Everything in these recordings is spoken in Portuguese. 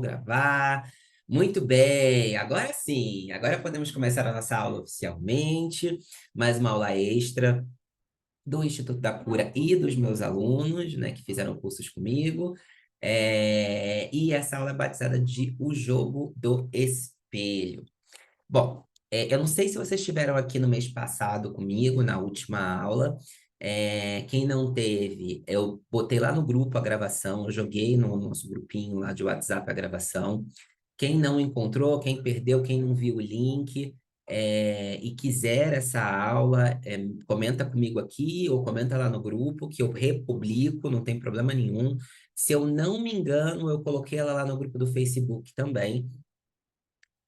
gravar. Muito bem, agora sim, agora podemos começar a nossa aula oficialmente, mais uma aula extra do Instituto da Cura e dos meus alunos, né, que fizeram cursos comigo. E essa aula é batizada de O Jogo do Espelho. Bom, eu não sei se vocês estiveram aqui no mês passado comigo, na última aula. Quem não teve, eu botei lá no grupo a gravação, eu joguei no nosso grupinho lá de WhatsApp a gravação. Quem não encontrou, quem perdeu, quem não viu o link, e quiser essa aula, comenta comigo aqui ou comenta lá no grupo que eu republico, não tem problema nenhum. Se eu não me engano, eu coloquei ela lá no grupo do Facebook também.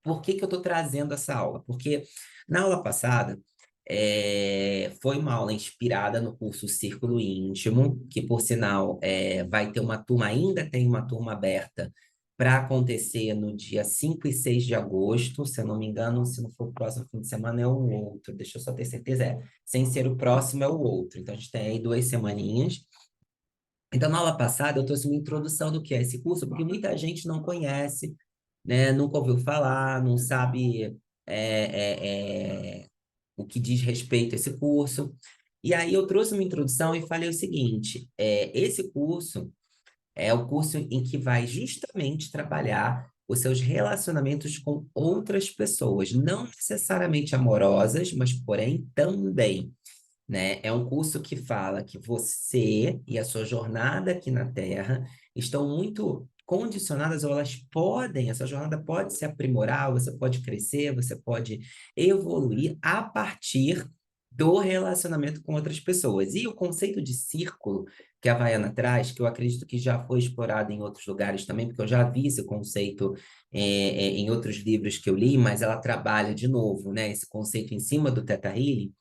Por que que eu estou trazendo essa aula? Porque na aula passada foi uma aula inspirada no curso Círculo Íntimo, que por sinal vai ter uma turma, ainda tem uma turma aberta para acontecer no dia 5 e 6 de agosto, se eu não me engano, se não for o próximo fim de semana, é o outro, deixa eu só ter certeza, sem ser o próximo é o outro. Então a gente tem aí 2 semaninhas. Então, na aula passada, eu trouxe uma introdução do que é esse curso, porque muita gente não conhece, né? Nunca ouviu falar, não sabe o que diz respeito a esse curso. E aí eu trouxe uma introdução e falei o seguinte: esse curso é o curso em que vai justamente trabalhar os seus relacionamentos com outras pessoas, não necessariamente amorosas, mas porém também, né? É um curso que fala que você e a sua jornada aqui na Terra estão muito condicionadas, ou elas podem, essa jornada pode se aprimorar, você pode crescer, você pode evoluir a partir do relacionamento com outras pessoas. E o conceito de círculo que a Havaiana traz, que eu acredito que já foi explorado em outros lugares também, porque eu já vi esse conceito em outros livros que eu li, mas ela trabalha de novo, né, esse conceito em cima do Theta Healing.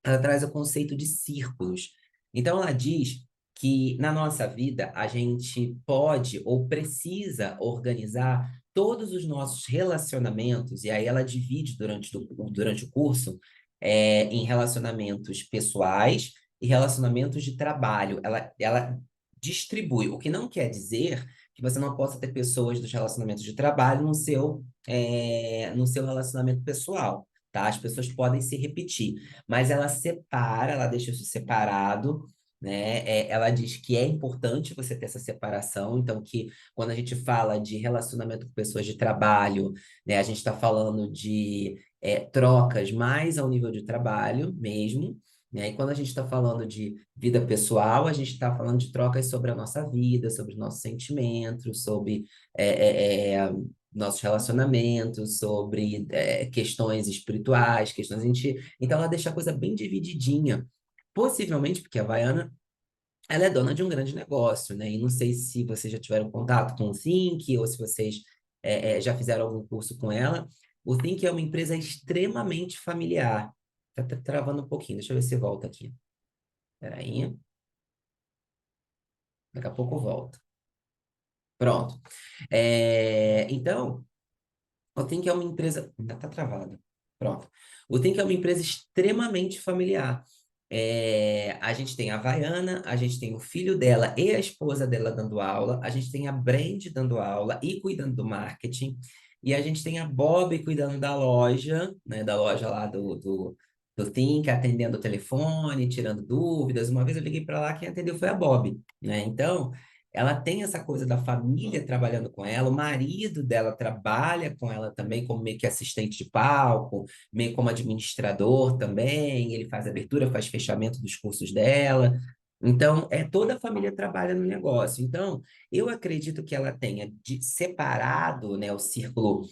Ela traz o conceito de círculos. Então, ela diz que na nossa vida a gente pode ou precisa organizar todos os nossos relacionamentos, e aí ela divide durante o curso em relacionamentos pessoais e relacionamentos de trabalho. Ela distribui, o que não quer dizer que você não possa ter pessoas dos relacionamentos de trabalho no seu relacionamento pessoal, tá? As pessoas podem se repetir, mas ela separa, ela deixa isso separado, né? Ela diz que é importante você ter essa separação, então que quando a gente fala de relacionamento com pessoas de trabalho, né, a gente está falando de trocas mais ao nível de trabalho mesmo, né? E quando a gente está falando de vida pessoal, a gente está falando de trocas sobre a nossa vida, sobre os nossos sentimentos, sobre nossos relacionamentos, sobre questões espirituais, questões a gente. Então ela deixa a coisa bem divididinha. Possivelmente porque a Havaiana, ela é dona de um grande negócio, né? E não sei se vocês já tiveram contato com o Think ou se vocês já fizeram algum curso com ela. O Think é uma empresa extremamente familiar. Tá travando um pouquinho, deixa eu ver se volta aqui. Peraí, daqui a pouco volta. Pronto. Então, o Think é uma empresa. Ainda tá travado. Pronto. O Think é uma empresa extremamente familiar. A gente tem a Havaiana, a gente tem o filho dela e a esposa dela dando aula, a gente tem a Brand dando aula e cuidando do marketing, e a gente tem a Bob cuidando da loja, né, da loja lá do Think, atendendo o telefone, tirando dúvidas. Uma vez eu liguei para lá, quem atendeu foi a Bob, né? Então, ela tem essa coisa da família trabalhando com ela, o marido dela trabalha com ela também como meio que assistente de palco, meio como administrador também, ele faz abertura, faz fechamento dos cursos dela. Então, toda a família trabalha no negócio. Então, eu acredito que ela tenha separado, né, o círculo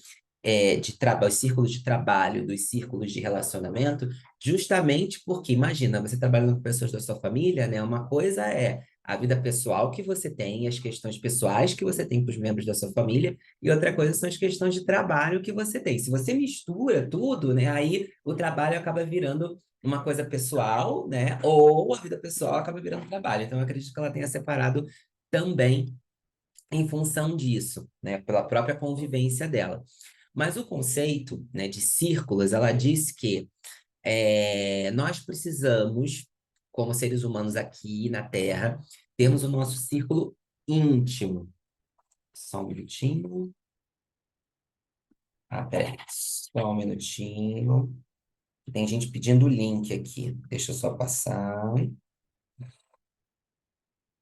de trabalho, os círculos de trabalho dos círculos de relacionamento, justamente porque, imagina, você trabalhando com pessoas da sua família, né? Uma coisa é a vida pessoal que você tem, as questões pessoais que você tem com os membros da sua família, e outra coisa são as questões de trabalho que você tem. Se você mistura tudo, né? Aí o trabalho acaba virando uma coisa pessoal, né? Ou a vida pessoal acaba virando trabalho. Então, eu acredito que ela tenha separado também em função disso, né? Pela própria convivência dela. Mas o conceito, né, de círculos, ela diz que nós precisamos, como seres humanos aqui na Terra, termos o nosso círculo íntimo. Só um minutinho. Ah, peraí. Só um minutinho. Tem gente pedindo o link aqui. Deixa eu só passar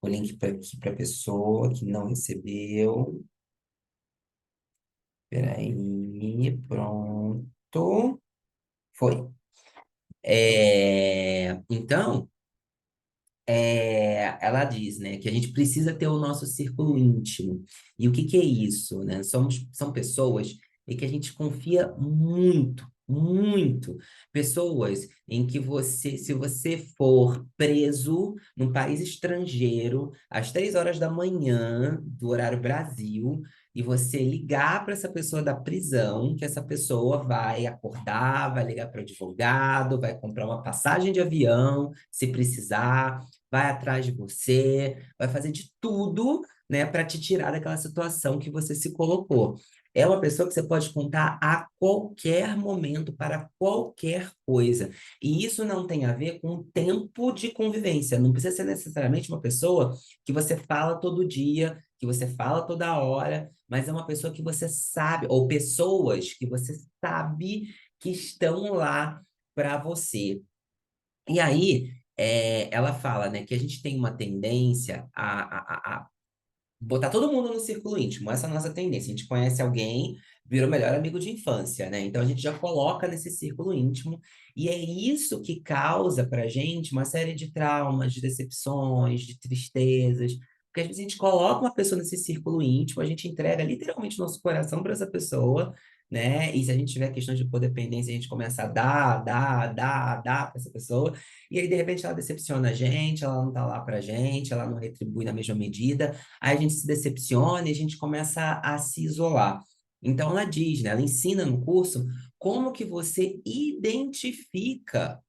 o link para a pessoa que não recebeu. Peraí, pronto. Foi. Então, ela diz, né, que a gente precisa ter o nosso círculo íntimo. E o que que é isso, né? São pessoas em que a gente confia muito, muito. Pessoas em que você, se você for preso num país estrangeiro, às 3 horas da manhã, do horário Brasil, e você ligar para essa pessoa da prisão, que essa pessoa vai acordar, vai ligar para o advogado, vai comprar uma passagem de avião, se precisar, vai atrás de você, vai fazer de tudo, né, para te tirar daquela situação que você se colocou. É uma pessoa que você pode contar a qualquer momento, para qualquer coisa. E isso não tem a ver com o tempo de convivência. Não precisa ser necessariamente uma pessoa que você fala todo dia, que você fala toda hora, mas é uma pessoa que você sabe, ou pessoas que você sabe que estão lá para você. E aí, ela fala, né, que a gente tem uma tendência a botar todo mundo no círculo íntimo. Essa é a nossa tendência. A gente conhece alguém, virou melhor amigo de infância, né? Então a gente já coloca nesse círculo íntimo. E é isso que causa pra gente uma série de traumas, de decepções, de tristezas. Porque às vezes a gente coloca uma pessoa nesse círculo íntimo, a gente entrega literalmente nosso coração para essa pessoa, né? E se a gente tiver questões de codependência, a gente começa a dar para essa pessoa. E aí, de repente, ela decepciona a gente, ela não tá lá pra gente, ela não retribui na mesma medida. Aí a gente se decepciona e a gente começa a se isolar. Então ela diz, né, ela ensina no curso como que você identifica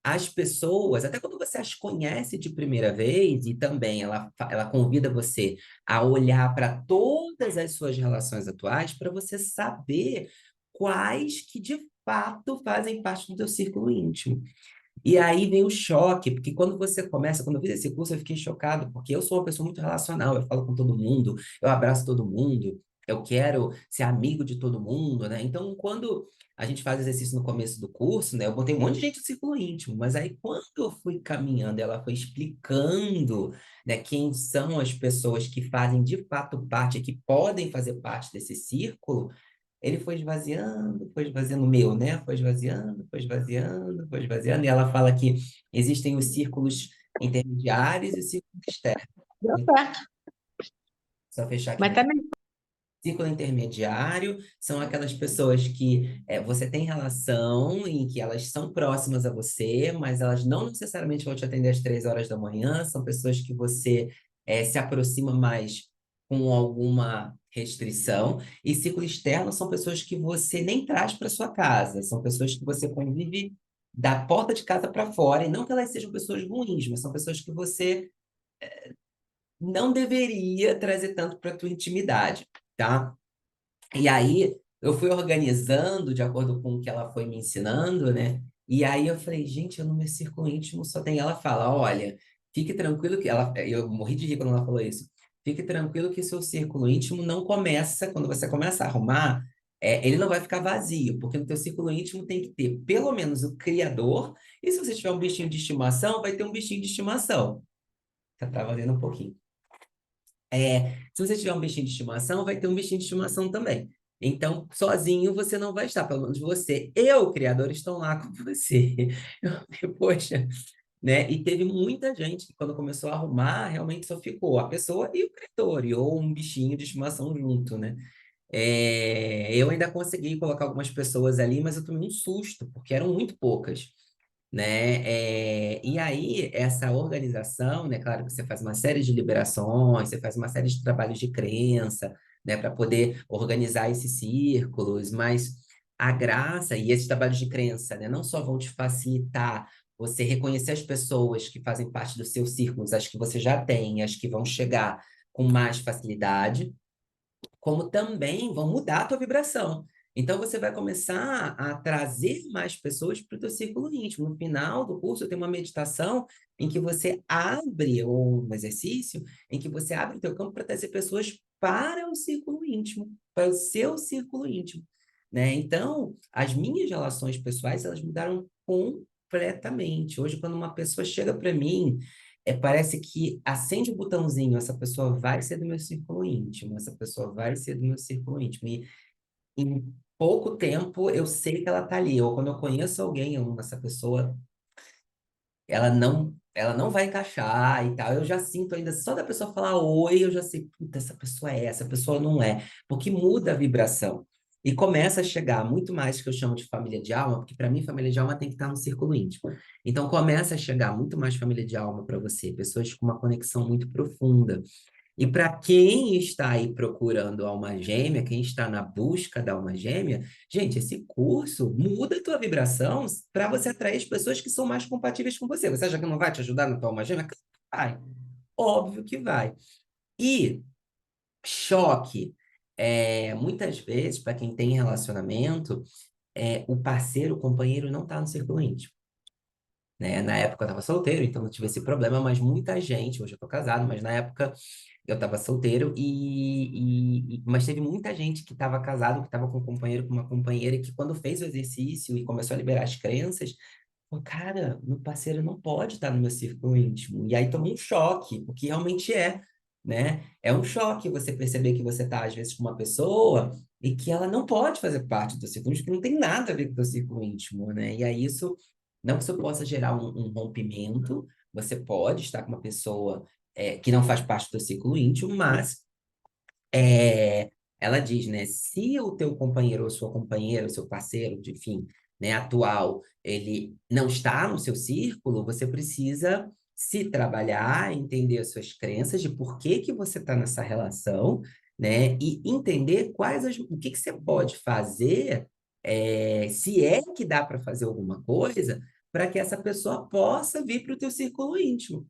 as pessoas, até quando você as conhece de primeira vez, e também ela convida você a olhar para todas as suas relações atuais para você saber quais que de fato fazem parte do teu círculo íntimo. E aí vem o choque, porque quando você começa, quando eu fiz esse curso, eu fiquei chocado, porque eu sou uma pessoa muito relacional, eu falo com todo mundo, eu abraço todo mundo, eu quero ser amigo de todo mundo, né? Então, quando a gente faz exercício no começo do curso, né, eu botei um monte de gente no círculo íntimo, mas aí quando eu fui caminhando, ela foi explicando, né, quem são as pessoas que fazem de fato parte, que podem fazer parte desse círculo, ele foi esvaziando o meu, né? Foi esvaziando, foi esvaziando, foi esvaziando. E ela fala que existem os círculos intermediários e os círculos externos. Deu certo. Só fechar aqui Mas meu também, círculo intermediário são aquelas pessoas que você tem relação em que elas são próximas a você, mas elas não necessariamente vão te atender às 3 horas da manhã, são pessoas que você se aproxima mais com alguma restrição, e círculo externo são pessoas que você nem traz para sua casa, são pessoas que você convive da porta de casa para fora, e não que elas sejam pessoas ruins, mas são pessoas que você não deveria trazer tanto para a tua intimidade, tá? E aí eu fui organizando de acordo com o que ela foi me ensinando, né? E aí eu falei, gente, eu no meu círculo íntimo só tem ela fala, olha, fique tranquilo que ela, eu morri de rir quando ela falou isso. Fique tranquilo que seu círculo íntimo não começa quando você começa a arrumar, ele não vai ficar vazio, porque no teu círculo íntimo tem que ter pelo menos o criador, e se você tiver um bichinho de estimação, vai ter um bichinho de estimação. Tá travando um pouquinho. Se você tiver um bichinho de estimação, vai ter um bichinho de estimação também. Então, sozinho você não vai estar, pelo menos você e o criador estão lá com você. Eu falei, poxa, né? E teve muita gente que quando começou a arrumar, realmente só ficou a pessoa e o criador, e ou um bichinho de estimação junto, né? Eu ainda consegui colocar algumas pessoas ali, mas eu tomei um susto, porque eram muito poucas, né? E aí, essa organização, né? Claro que você faz uma série de liberações, você faz uma série de trabalhos de crença, né? Para poder organizar esses círculos, mas a graça e esses trabalhos de crença, né? Não só vão te facilitar você reconhecer as pessoas que fazem parte dos seus círculos, as que você já tem, as que vão chegar com mais facilidade, como também vão mudar a tua vibração. Então, você vai começar a trazer mais pessoas para o teu círculo íntimo. No final do curso, tem uma meditação em que você abre, ou um exercício, em que você abre o teu campo para trazer pessoas para o círculo íntimo, para o seu círculo íntimo, né? Então, as minhas relações pessoais, elas mudaram completamente. Hoje, quando uma pessoa chega para mim, parece que acende o botãozinho, essa pessoa vai ser do meu círculo íntimo, essa pessoa vai ser do meu círculo íntimo. E em pouco tempo eu sei que ela tá ali. Ou quando eu conheço alguém, essa pessoa ela não vai encaixar e tal. Eu já sinto ainda, só da pessoa falar oi, eu já sei, puta, essa pessoa é, essa pessoa não é, porque muda a vibração. E começa a chegar muito mais que eu chamo de família de alma, porque para mim família de alma tem que estar no círculo íntimo. Então começa a chegar muito mais família de alma para você, pessoas com uma conexão muito profunda. E para quem está aí procurando alma gêmea, quem está na busca da alma gêmea, gente, esse curso muda a tua vibração para você atrair as pessoas que são mais compatíveis com você. Você acha que não vai te ajudar na tua alma gêmea? Claro que vai. Óbvio que vai. E choque, muitas vezes, para quem tem relacionamento, o parceiro, o companheiro não está no círculo íntimo. Né? Na época eu estava solteiro, então não tive esse problema, mas muita gente, hoje eu tô casado, mas na época eu estava solteiro mas teve muita gente que estava casado, que estava com um companheiro, com uma companheira, e que quando fez o exercício e começou a liberar as crenças, falou, cara, meu parceiro não pode estar no meu círculo íntimo. E aí tomou um choque, porque realmente né? É um choque você perceber que você está, às vezes, com uma pessoa e que ela não pode fazer parte do teu círculo íntimo, que não tem nada a ver com o teu círculo íntimo, né? E aí isso, não que isso possa gerar um rompimento, você pode estar com uma pessoa que não faz parte do teu círculo íntimo, mas ela diz, né? Se o teu companheiro ou sua companheira, o seu parceiro, enfim, né, atual, ele não está no seu círculo, você precisa se trabalhar, entender as suas crenças de por que que você está nessa relação, né? E entender o que que você pode fazer, se é que dá para fazer alguma coisa, para que essa pessoa possa vir para o teu círculo íntimo,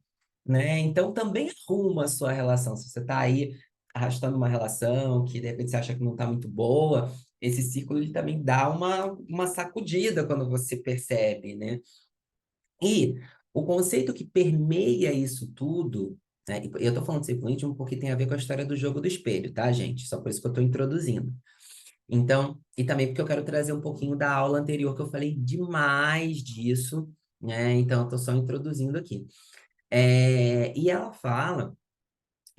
né? Então também arruma a sua relação. Se você está aí arrastando uma relação que de repente você acha que não está muito boa, esse círculo ele também dá uma sacudida quando você percebe, né? E o conceito que permeia isso tudo, né? E eu estou falando de círculo íntimo porque tem a ver com a história do jogo do espelho, tá, gente? Só por isso que eu estou introduzindo. Então, e também porque eu quero trazer um pouquinho da aula anterior, que eu falei demais disso, né? Então, eu estou só introduzindo aqui. E ela fala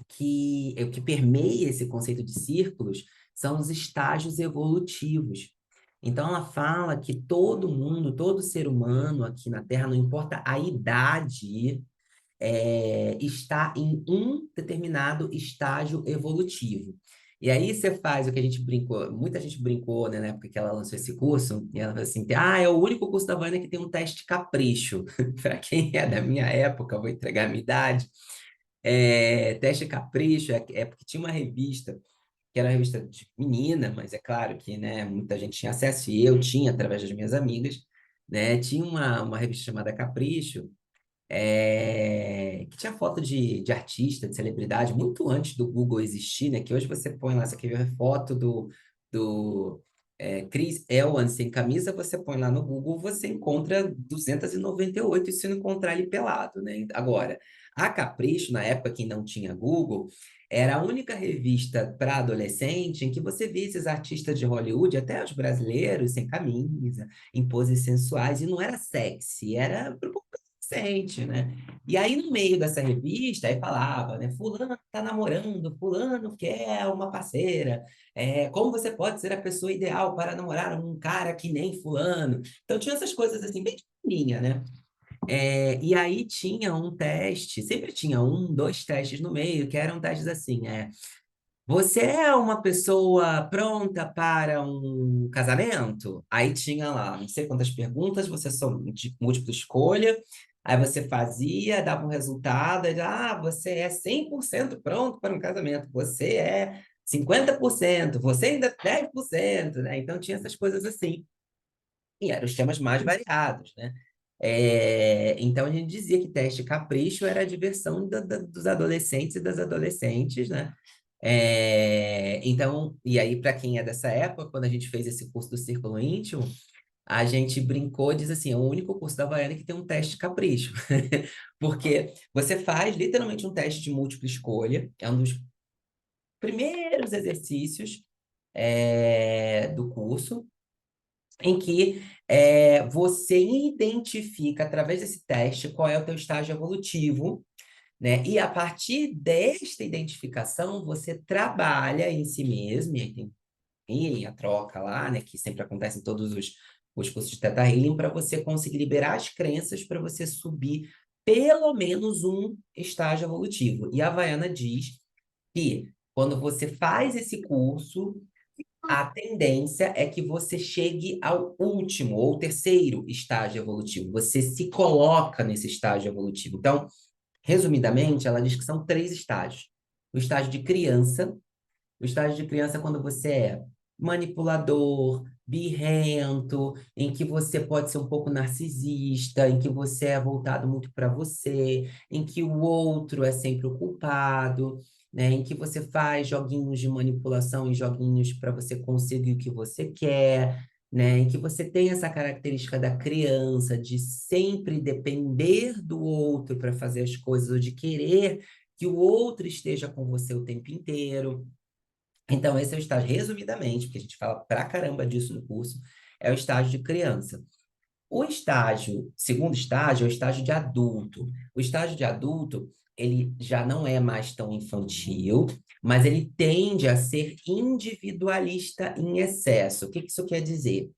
que o que permeia esse conceito de círculos são os estágios evolutivos. Então, ela fala que todo mundo, todo ser humano aqui na Terra, não importa a idade, está em um determinado estágio evolutivo. E aí você faz o que a gente brincou, muita gente brincou, né, na época que ela lançou esse curso, e ela falou assim, é o único curso da Vânia que tem um teste capricho. Para quem é da minha época, eu vou entregar a minha idade, Teste Capricho é porque tinha uma revista, que era uma revista de menina, mas é claro que, né, muita gente tinha acesso, e eu tinha através das minhas amigas, né? Tinha uma revista chamada Capricho, que tinha foto de artista, de celebridade, muito antes do Google existir, né? Que hoje você põe lá, você quer ver foto do Chris Evans sem camisa, você põe lá no Google, você encontra 298 e se não encontrar ele pelado, né? Agora, a Capricho, na época que não tinha Google, era a única revista para adolescente em que você via esses artistas de Hollywood, até os brasileiros, sem camisa, em poses sensuais, e não era sexy, era adolescente, né? E aí, no meio dessa revista, aí falava, né? Fulano tá namorando, fulano quer uma parceira. Como você pode ser a pessoa ideal para namorar um cara que nem fulano? Então, tinha essas coisas assim, bem pequenininha, né? E aí tinha um teste, sempre tinha um, dois testes no meio, que eram testes assim, você é uma pessoa pronta para um casamento? Aí tinha lá, não sei quantas perguntas, você só de múltipla escolha, aí você fazia, dava um resultado, aí, você é 100% pronto para um casamento, você é 50%, você ainda é 10%, né? Então tinha essas coisas assim. E eram os temas mais variados, né? Então a gente dizia que teste capricho era a diversão dos adolescentes e das adolescentes, né? Então, e aí, para quem é dessa época, quando a gente fez esse curso do Círculo Íntimo, a gente brincou, diz assim, é o único curso da Havaiana que tem um teste capricho. Porque você faz literalmente um teste de múltipla escolha, é um dos primeiros exercícios do curso, em que você identifica, através desse teste, qual é o teu estágio evolutivo, né? E a partir desta identificação, você trabalha em si mesmo, e aí tem a troca lá, né? Que sempre acontece em todos os cursos de Theta Healing, para você conseguir liberar as crenças para você subir pelo menos um estágio evolutivo. E a Havaiana diz que quando você faz esse curso, a tendência é que você chegue ao último ou terceiro estágio evolutivo. Você se coloca nesse estágio evolutivo. Então, resumidamente, ela diz que são 3 estágios. O estágio de criança, o estágio de criança é quando você é manipulador, birrento, em que você pode ser um pouco narcisista, em que você é voltado muito para você, em que o outro é sempre o culpado, né? Em que você faz joguinhos de manipulação e joguinhos para você conseguir o que você quer, né? Em que você tem essa característica da criança de sempre depender do outro para fazer as coisas, ou de querer que o outro esteja com você o tempo inteiro. Então, esse é o estágio, resumidamente, porque a gente fala pra caramba disso no curso, é o estágio de criança. O estágio, segundo estágio, é o estágio de adulto. O estágio de adulto, ele já não é mais tão infantil, mas ele tende a ser individualista em excesso. O que que isso quer dizer?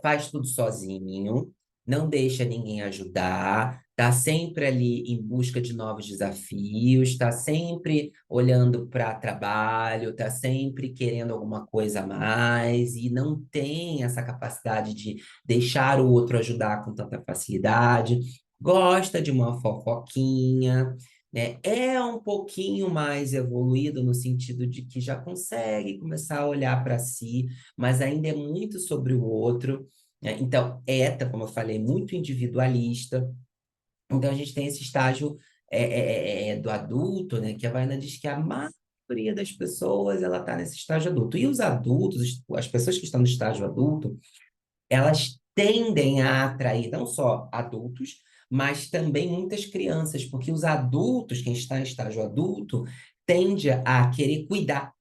Faz tudo sozinho, não deixa ninguém ajudar, tá sempre ali em busca de novos desafios, tá sempre olhando para trabalho, tá sempre querendo alguma coisa a mais e não tem essa capacidade de deixar o outro ajudar com tanta facilidade. Gosta de uma fofoquinha, né? É um pouquinho mais evoluído no sentido de que já consegue começar a olhar para si, mas ainda é muito sobre o outro, né? Então, como eu falei, muito individualista. Então, a gente tem esse estágio do adulto, né? Que a Vaiana diz que a maioria das pessoas, ela está nesse estágio adulto. E os adultos, as pessoas que estão no estágio adulto, elas tendem a atrair não só adultos, mas também muitas crianças, porque os adultos, quem está em estágio adulto, tende a querer cuidar,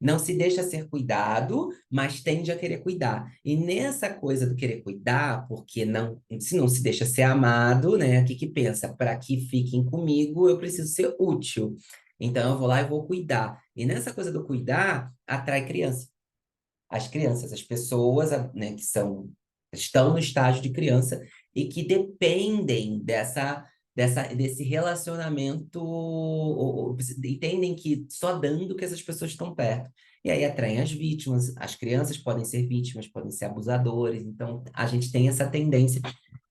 não se deixa ser cuidado, mas tende a querer cuidar. E nessa coisa do querer cuidar, porque não, se não se deixa ser amado, né? O que que pensa? Para que fiquem comigo, eu preciso ser útil. Então eu vou lá e vou cuidar. E nessa coisa do cuidar, atrai criança. As crianças, as pessoas, né, que estão no estágio de criança e que dependem desse relacionamento, ou entendem que só dando que essas pessoas estão perto. E aí atraem as vítimas, as crianças podem ser vítimas, podem ser abusadores, então a gente tem essa tendência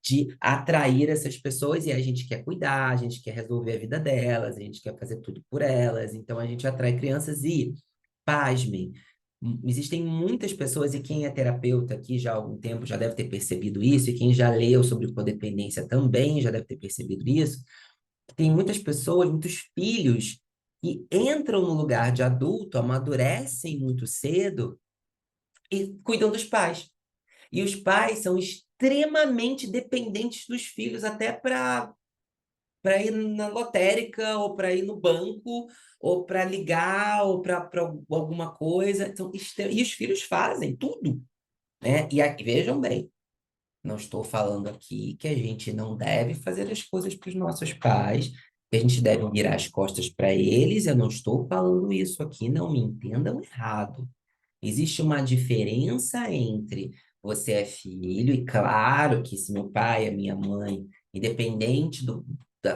de atrair essas pessoas e a gente quer cuidar, a gente quer resolver a vida delas, a gente quer fazer tudo por elas, então a gente atrai crianças e, pasmem, existem muitas pessoas, e quem é terapeuta aqui já há algum tempo já deve ter percebido isso, e quem já leu sobre codependência também já deve ter percebido isso, que tem muitas pessoas, muitos filhos, que entram no lugar de adulto, amadurecem muito cedo e cuidam dos pais. E os pais são extremamente dependentes dos filhos, até para ir na lotérica, ou para ir no banco, ou para ligar, ou para alguma coisa. Então, e os filhos fazem tudo, né? E aqui, vejam bem, não estou falando aqui que a gente não deve fazer as coisas para os nossos pais, que a gente deve virar as costas para eles. Eu não estou falando isso aqui, não me entendam errado. Existe uma diferença entre você é filho, e claro que se meu pai, a minha mãe, independente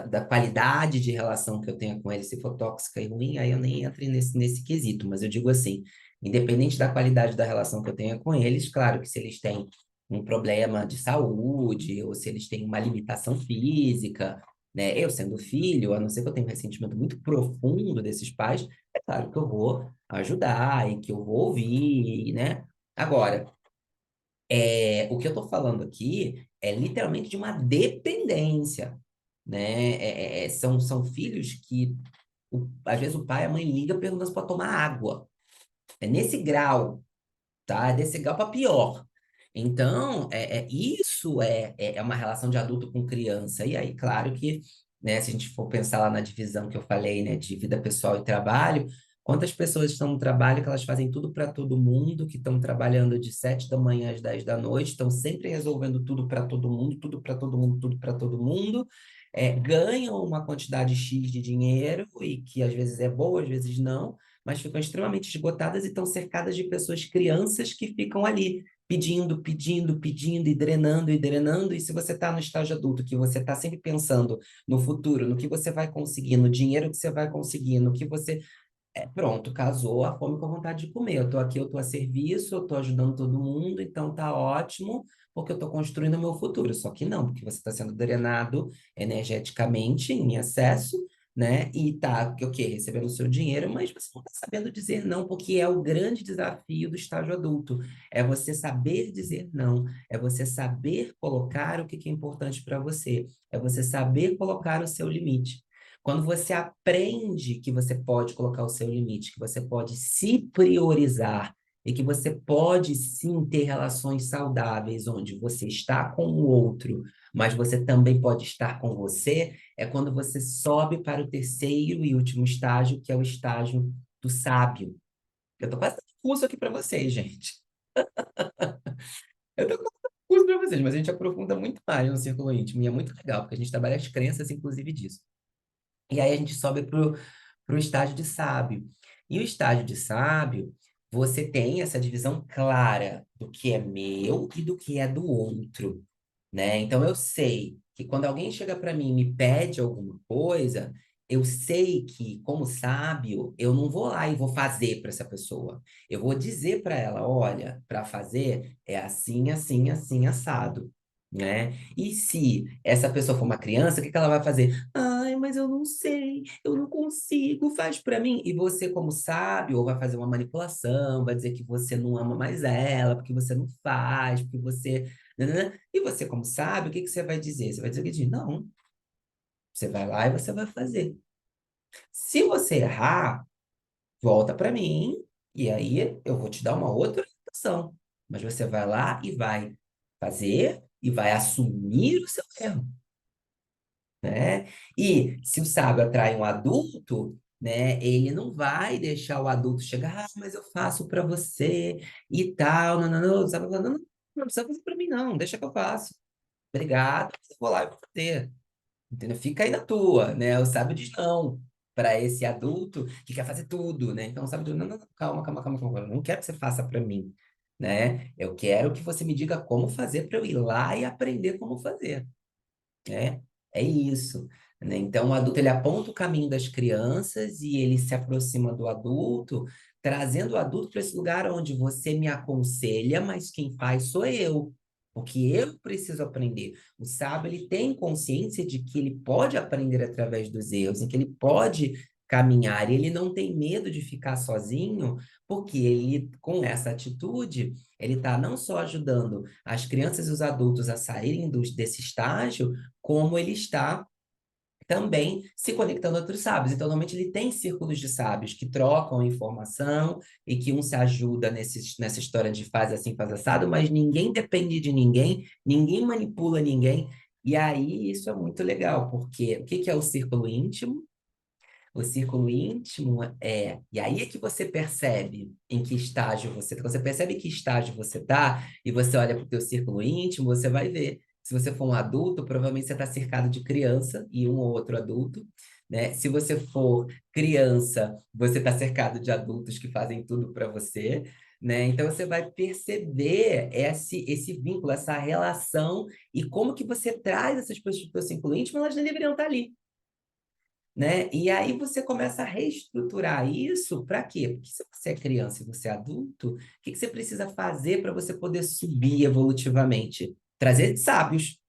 da qualidade de relação que eu tenha com eles, se for tóxica e ruim, aí eu nem entro nesse quesito, mas eu digo assim, independente da qualidade da relação que eu tenha com eles, claro que se eles têm um problema de saúde, ou se eles têm uma limitação física, né? Eu sendo filho, a não ser que eu tenha um ressentimento muito profundo desses pais, é claro que eu vou ajudar e que eu vou ouvir, né? Agora, o que eu estou falando aqui é literalmente de uma dependência, né? São filhos que, às vezes, o pai e a mãe ligam perguntando para tomar água. É nesse grau, tá? É desse grau para pior. Então, isso é uma relação de adulto com criança. E aí, claro que né? Se a gente for pensar lá na divisão que eu falei, né, de vida pessoal e trabalho, quantas pessoas estão no trabalho que elas fazem tudo para todo mundo, que estão trabalhando de 7 da manhã às 10 da noite, estão sempre resolvendo tudo para todo mundo, tudo para todo mundo, tudo para todo mundo, ganham uma quantidade X de dinheiro, e que às vezes é boa, às vezes não, mas ficam extremamente esgotadas e estão cercadas de pessoas, crianças, que ficam ali pedindo, pedindo, pedindo e drenando. E se você está no estágio adulto, que você está sempre pensando no futuro, no que você vai conseguir, no dinheiro que você vai conseguir, no que você. Pronto, casou a fome com a vontade de comer. Eu estou aqui, eu estou a serviço, eu estou ajudando todo mundo, então tá ótimo, porque eu estou construindo o meu futuro. Só que não, porque você está sendo drenado energeticamente em excesso, né? E tá, o quê? Recebendo o seu dinheiro, mas você não está sabendo dizer não, porque é o grande desafio do estágio adulto. É você saber dizer não, é você saber colocar o que que é importante para você, é você saber colocar o seu limite. Quando você aprende que você pode colocar o seu limite, que você pode se priorizar e que você pode sim ter relações saudáveis, onde você está com o outro, mas você também pode estar com você, é quando você sobe para o terceiro e último estágio, que é o estágio do sábio. Eu estou quase dando curso aqui para vocês, gente. Eu estou quase dando curso para vocês, mas a gente aprofunda muito mais no círculo íntimo, e é muito legal, porque a gente trabalha as crenças, inclusive, disso. E aí a gente sobe para o estágio de sábio. E o estágio de sábio, você tem essa divisão clara do que é meu e do que é do outro, né? Então eu sei que quando alguém chega para mim e me pede alguma coisa, eu sei que, como sábio, eu não vou lá e vou fazer para essa pessoa. Eu vou dizer para ela, olha, para fazer é assim, assim, assim, assado. Né? E se essa pessoa for uma criança, o que que ela vai fazer? Ai, mas eu não sei, eu não consigo, faz para mim. E você, como sábio, ou vai fazer uma manipulação, vai dizer que você não ama mais ela, porque você não faz, porque você. Nananã. E você, como sábio, o que que você vai dizer? Você vai dizer que não, você vai lá e você vai fazer. Se você errar, volta para mim, e aí eu vou te dar uma outra orientação. Mas você vai lá e vai fazer e vai assumir o seu erro, né? E se o sábio atrai um adulto, né, ele não vai deixar o adulto chegar, mas eu faço para você e tal, não, não, não, o sábio fala, não, não, não precisa fazer para mim não, deixa que eu faço. Obrigado, eu vou lá e vou fazer. Entendeu? Fica aí na tua, né? O sábio diz não para esse adulto que quer fazer tudo, né? Então o sábio diz, não, não, não, calma, calma, calma, calma, eu não quero que você faça para mim, né? Eu quero que você me diga como fazer para eu ir lá e aprender como fazer, né? É isso, né? Então, o adulto ele aponta o caminho das crianças e ele se aproxima do adulto, trazendo o adulto para esse lugar onde você me aconselha, mas quem faz sou eu, porque eu preciso aprender. O sábio ele tem consciência de que ele pode aprender através dos erros, em que ele pode caminhar, e ele não tem medo de ficar sozinho, porque ele, com essa atitude, ele está não só ajudando as crianças e os adultos a saírem desse estágio, como ele está também se conectando a outros sábios. Então, normalmente ele tem círculos de sábios que trocam informação e que um se ajuda nessa história de faz assim, faz assado, mas ninguém depende de ninguém, ninguém manipula ninguém. E aí isso é muito legal, porque o que que é o círculo íntimo? O círculo íntimo e aí é que você percebe em que estágio você está. Quando você percebe em que estágio você está e você olha para o teu círculo íntimo, você vai ver. Se você for um adulto, provavelmente você está cercado de criança e um ou outro adulto, né? Se você for criança, você está cercado de adultos que fazem tudo para você, né? Então você vai perceber esse vínculo, essa relação e como que você traz essas pessoas para o teu círculo íntimo, elas não deveriam estar ali, né? E aí você começa a reestruturar isso para quê? Porque se você é criança e você é adulto, o que que você precisa fazer para você poder subir evolutivamente? Trazer sábios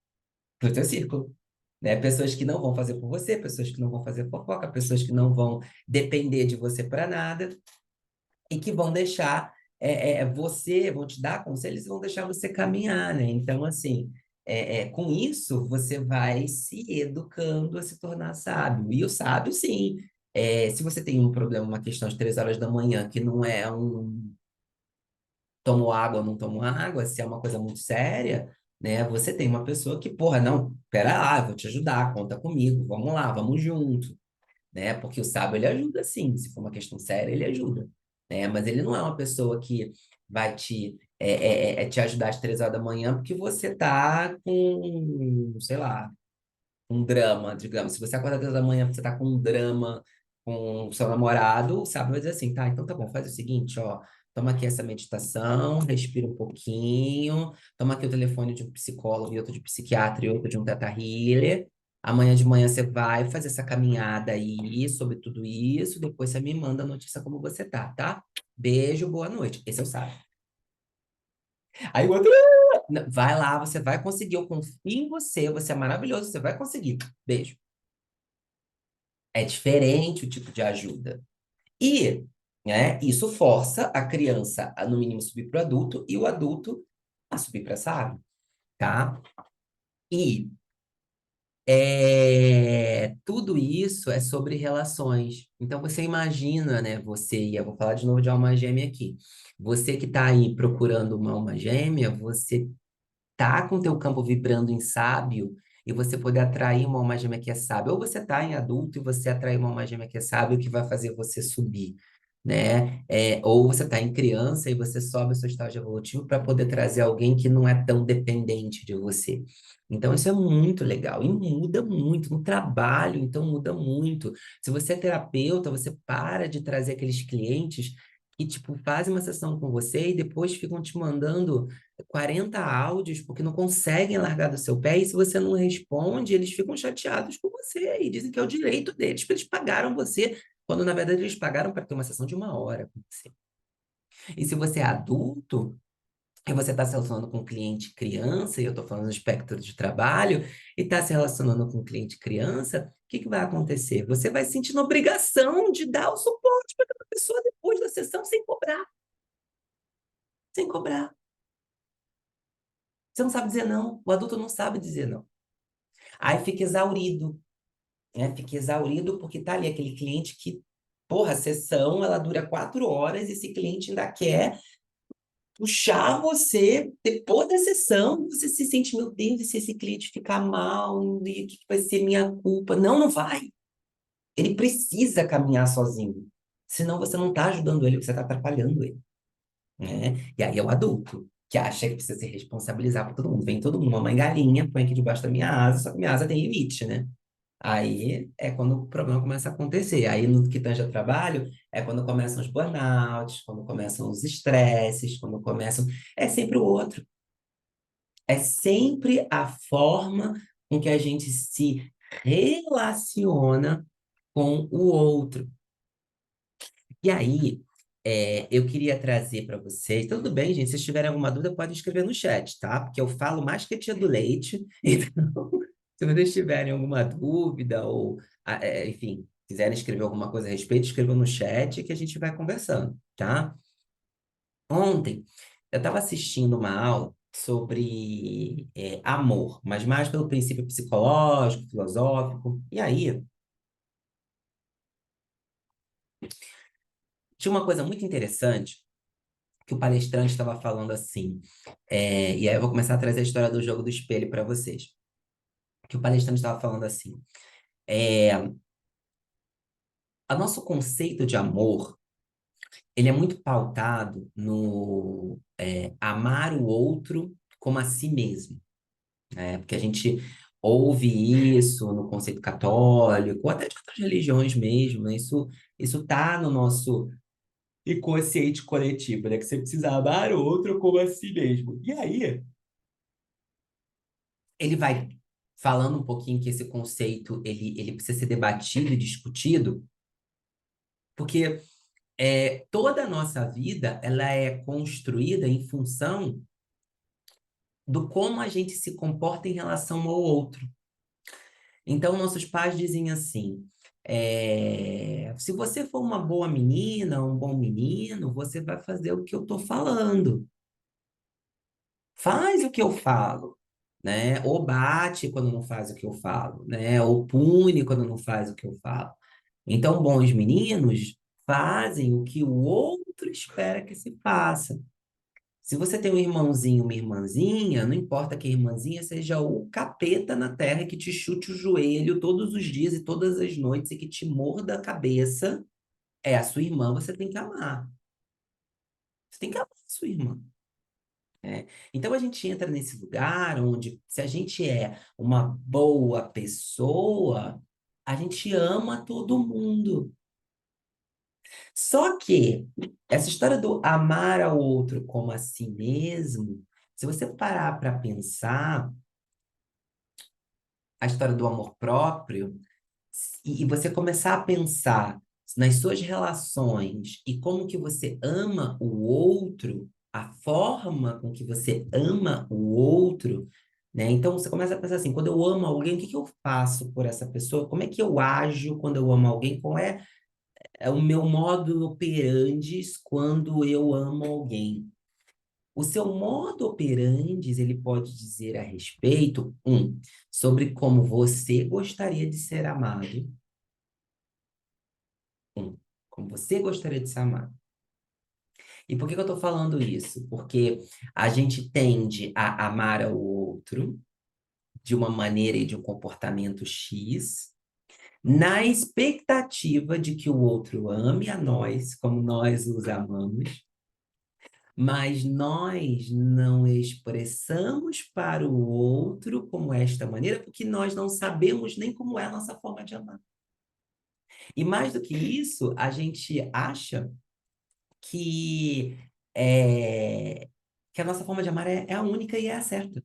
para o teu círculo, né? Pessoas que não vão fazer por você, pessoas que não vão fazer fofoca, pessoas que não vão depender de você para nada e que vão deixar vão te dar conselhos e vão deixar você caminhar, né? Então, assim, com isso, você vai se educando a se tornar sábio. E o sábio, sim, se você tem um problema, uma questão de 3 horas da manhã, que não é um tomo água, não tomo água, se é uma coisa muito séria, né? Você tem uma pessoa que, porra, não, pera lá, eu vou te ajudar, conta comigo, vamos lá, vamos junto, né? Porque o sábio, ele ajuda sim, se for uma questão séria, ele ajuda, né? Mas ele não é uma pessoa que vai te ajudar às 3 horas da manhã porque você tá com, sei lá, um drama, digamos. Se você acorda às 3 horas da manhã, você tá com um drama com o seu namorado, o sábio vai dizer assim, tá, então tá bom, faz o seguinte, ó, toma aqui essa meditação, respira um pouquinho, toma aqui o telefone de um psicólogo e outro de psiquiatra e outro de um teta healer. Amanhã de manhã você vai fazer essa caminhada aí sobre tudo isso, depois você me manda a notícia como você tá, tá? Beijo, boa noite. Esse é o sábio. Aí o outro, "Ah, vai lá, você vai conseguir, eu confio em você, você é maravilhoso, você vai conseguir. Beijo." É diferente o tipo de ajuda. E, né, isso força a criança a, no mínimo, subir para o adulto e o adulto a subir para essa árvore, tá? E tudo isso é sobre relações. Então, você imagina, né, você, e eu vou falar de novo de alma gêmea aqui. Você que está aí procurando uma alma gêmea, você tá com o teu campo vibrando em sábio e você poder atrair uma alma gêmea que é sábio, ou você tá em adulto e você atrair uma alma gêmea que é sábio que vai fazer você subir, né? Ou você tá em criança e você sobe o seu estágio evolutivo para poder trazer alguém que não é tão dependente de você. Então, isso é muito legal e muda muito no trabalho, então muda muito. Se você é terapeuta, você para de trazer aqueles clientes que, tipo, fazem uma sessão com você e depois ficam te mandando 40 áudios porque não conseguem largar do seu pé, e se você não responde, eles ficam chateados com você e dizem que é o direito deles, porque eles pagaram você, quando na verdade eles pagaram para ter uma sessão de 1 hora com você. E se você é adulto, e você está se relacionando com um cliente criança, e eu estou falando no espectro de trabalho, e está se relacionando com um cliente criança, o que que vai acontecer? Você vai sentir na obrigação de dar o suporte para aquela pessoa depois da sessão sem cobrar, sem cobrar. Você não sabe dizer não, o adulto não sabe dizer não. Aí fica exaurido, né? Fica exaurido porque tá ali aquele cliente que, porra, a sessão ela dura 4 horas e esse cliente ainda quer puxar você depois da sessão. Você se sente, meu Deus, e se esse cliente ficar mal, e o que que vai ser minha culpa? Não, não vai. Ele precisa caminhar sozinho. Senão você não tá ajudando ele, você tá atrapalhando ele, né? E aí é o adulto que acha que precisa se responsabilizar por todo mundo. Vem todo mundo, mamãe galinha, põe aqui debaixo da minha asa, só que minha asa tem limite, né? Aí é quando o problema começa a acontecer. Aí, no que tange ao trabalho, é quando começam os burnouts, quando começam os estresses, quando começam. É sempre o outro. É sempre a forma com que a gente se relaciona com o outro. E aí, eu queria trazer para vocês. Tudo bem, gente? Se vocês tiverem alguma dúvida, podem escrever no chat, tá? Porque eu falo mais que a tia do leite. Então, se vocês tiverem alguma dúvida ou, enfim, quiserem escrever alguma coisa a respeito, escrevam no chat que a gente vai conversando, tá? Ontem, eu estava assistindo uma aula sobre amor, mas mais pelo princípio psicológico, filosófico. E aí, tinha uma coisa muito interessante que o palestrante estava falando assim. E aí eu vou começar a trazer a história do jogo do espelho para vocês. Que o palestrante estava falando assim. É, o nosso conceito de amor, ele é muito pautado no amar o outro como a si mesmo, né? Porque a gente ouve isso no conceito católico, ou até de outras religiões mesmo, né? Isso tá no nosso inconsciente coletivo, né? Que você precisa amar o outro como a si mesmo. E aí, ele vai falando um pouquinho que esse conceito ele precisa ser debatido e discutido, porque toda a nossa vida ela é construída em função do como a gente se comporta em relação ao outro. Então, nossos pais dizem assim: se você for uma boa menina, um bom menino, você vai fazer o que eu estou falando. Faz o que eu falo, né? Ou bate quando não faz o que eu falo, né? Ou pune quando não faz o que eu falo. Então, bons meninos fazem o que o outro espera que se faça. Se você tem um irmãozinho, uma irmãzinha, não importa que a irmãzinha seja o capeta na terra que te chute o joelho todos os dias e todas as noites e que te morda a cabeça, é a sua irmã, você tem que amar. Você tem que amar a sua irmã. É. Então a gente entra nesse lugar onde, se a gente é uma boa pessoa, a gente ama todo mundo. Só que essa história do amar ao outro como a si mesmo, se você parar para pensar, a história do amor próprio, e você começar a pensar nas suas relações e como que você ama o outro, a forma com que você ama o outro, né? Então você começa a pensar assim, quando eu amo alguém, o que que eu faço por essa pessoa? Como é que eu ajo quando eu amo alguém? Qual é o meu modo operandi quando eu amo alguém? O seu modo operandi, ele pode dizer a respeito, sobre como você gostaria de ser amado. Como você gostaria de ser amado. E por que que eu estou falando isso? Porque a gente tende a amar ao outro de uma maneira e de um comportamento X, na expectativa de que o outro ame a nós como nós os amamos, mas nós não expressamos para o outro como esta maneira, porque nós não sabemos nem como é a nossa forma de amar. E mais do que isso, a gente acha que, é, que a nossa forma de amar é a única e é a certa.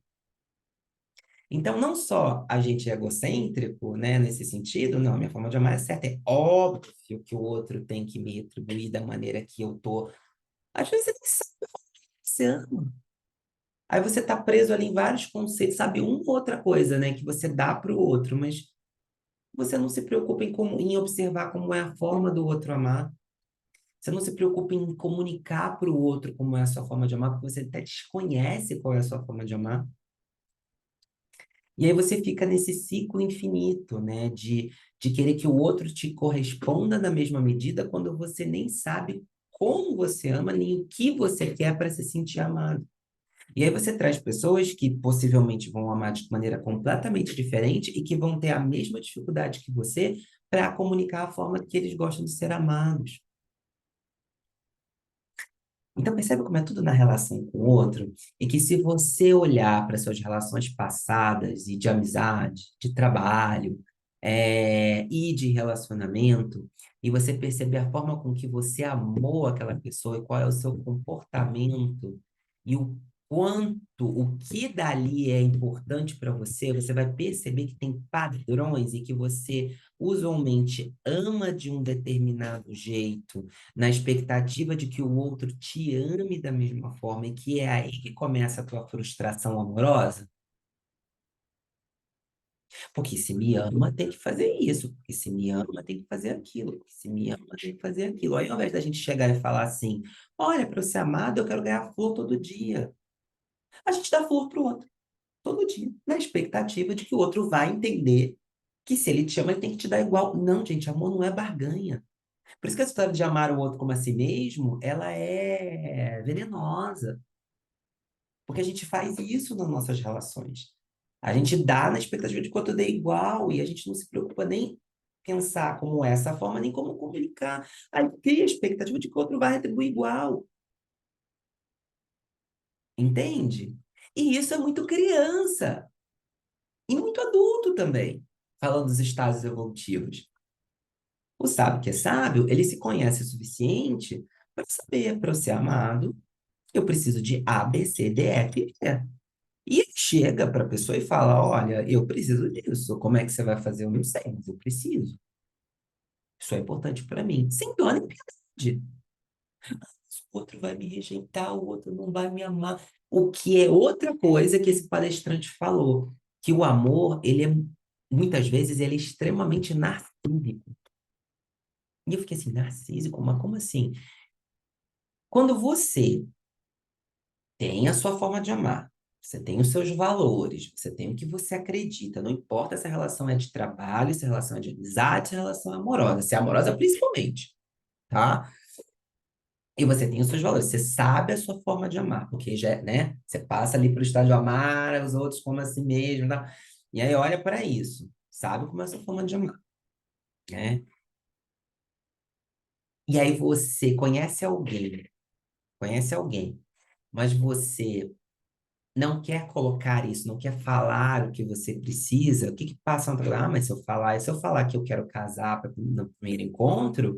Então, não só a gente é egocêntrico, né, nesse sentido, não, minha forma de amar é certa. É óbvio que o outro tem que me retribuir da maneira que eu tô. Às vezes você nem sabe que você ama. Aí você tá preso ali em vários conceitos, sabe? Uma ou outra coisa, né, que você dá para o outro, mas você não se preocupa em observar como é a forma do outro amar. Você não se preocupa em comunicar para o outro como é a sua forma de amar, porque você até desconhece qual é a sua forma de amar. E aí você fica nesse ciclo infinito, né? De querer que o outro te corresponda na mesma medida quando você nem sabe como você ama, nem o que você quer para se sentir amado. E aí você traz pessoas que possivelmente vão amar de maneira completamente diferente e que vão ter a mesma dificuldade que você para comunicar a forma que eles gostam de ser amados. Então, percebe como é tudo na relação com o outro? E que se você olhar para suas relações passadas e de amizade, de trabalho, e de relacionamento, e você perceber a forma com que você amou aquela pessoa e qual é o seu comportamento, e o que dali é importante para você, você vai perceber que tem padrões e que você usualmente ama de um determinado jeito na expectativa de que o outro te ame da mesma forma, e que é aí que começa a tua frustração amorosa. Porque se me ama, tem que fazer isso. Porque se me ama, tem que fazer aquilo. Porque se me ama, tem que fazer aquilo. Aí, ao invés da gente chegar e falar assim: olha, para eu ser amado, eu quero ganhar flor todo dia. A gente dá flor pro outro, todo dia, na expectativa de que o outro vai entender que se ele te ama, ele tem que te dar igual. Não, gente, amor não é barganha. Por isso que a história de amar o outro como a si mesmo, ela é venenosa. Porque a gente faz isso nas nossas relações. A gente dá na expectativa de que o outro dê igual e a gente não se preocupa nem pensar como é essa forma, nem como comunicar. Aí cria a expectativa de que o outro vai retribuir igual, entende? E isso é muito criança e muito adulto também, falando dos estágios evolutivos. O sábio que é sábio, ele se conhece o suficiente para saber, para eu ser amado, eu preciso de A, B, C, D, F e G. E ele chega para a pessoa e fala: olha, eu preciso disso. Como é que você vai fazer? Eu não sei, mas eu preciso. Isso é importante para mim. Sem dó nem piedade. O outro vai me rejeitar, o outro não vai me amar. O que é outra coisa que esse palestrante falou, que o amor, ele é, muitas vezes, ele é extremamente narcísico. E eu fiquei assim, narcísico? Mas como assim? Quando você tem a sua forma de amar. Você tem os seus valores, você tem o que você acredita. Não importa se a relação é de trabalho, se a relação é de amizade, se a relação é amorosa. Se é amorosa, principalmente, tá? E você tem os seus valores, você sabe a sua forma de amar, porque já, né? Você passa ali para o estado de amar os outros como a si mesmo, tá? E aí olha para isso, sabe como é a sua forma de amar, né? E aí você conhece alguém, mas você não quer colocar isso, não quer falar o que você precisa, o que que passa na tua... Ah, mas se eu falar que eu quero casar no primeiro encontro,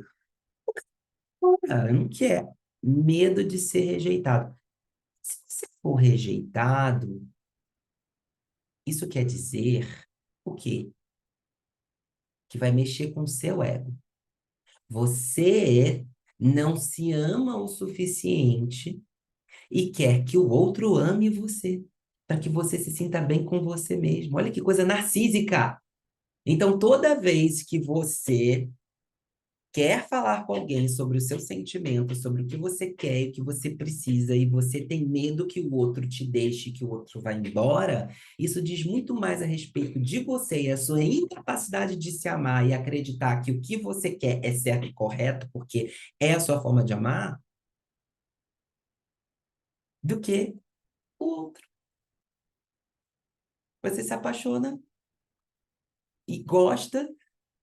cara, não quer. Medo de ser rejeitado. Se você for rejeitado, isso quer dizer o quê? Que vai mexer com o seu ego. Você não se ama o suficiente e quer que o outro ame você, para que você se sinta bem com você mesmo. Olha que coisa narcísica. Então, toda vez que você quer falar com alguém sobre o seu sentimento, sobre o que você quer e o que você precisa, e você tem medo que o outro te deixe, que o outro vá embora, isso diz muito mais a respeito de você e a sua incapacidade de se amar e acreditar que o que você quer é certo e correto, porque é a sua forma de amar, do que o outro. Você se apaixona e gosta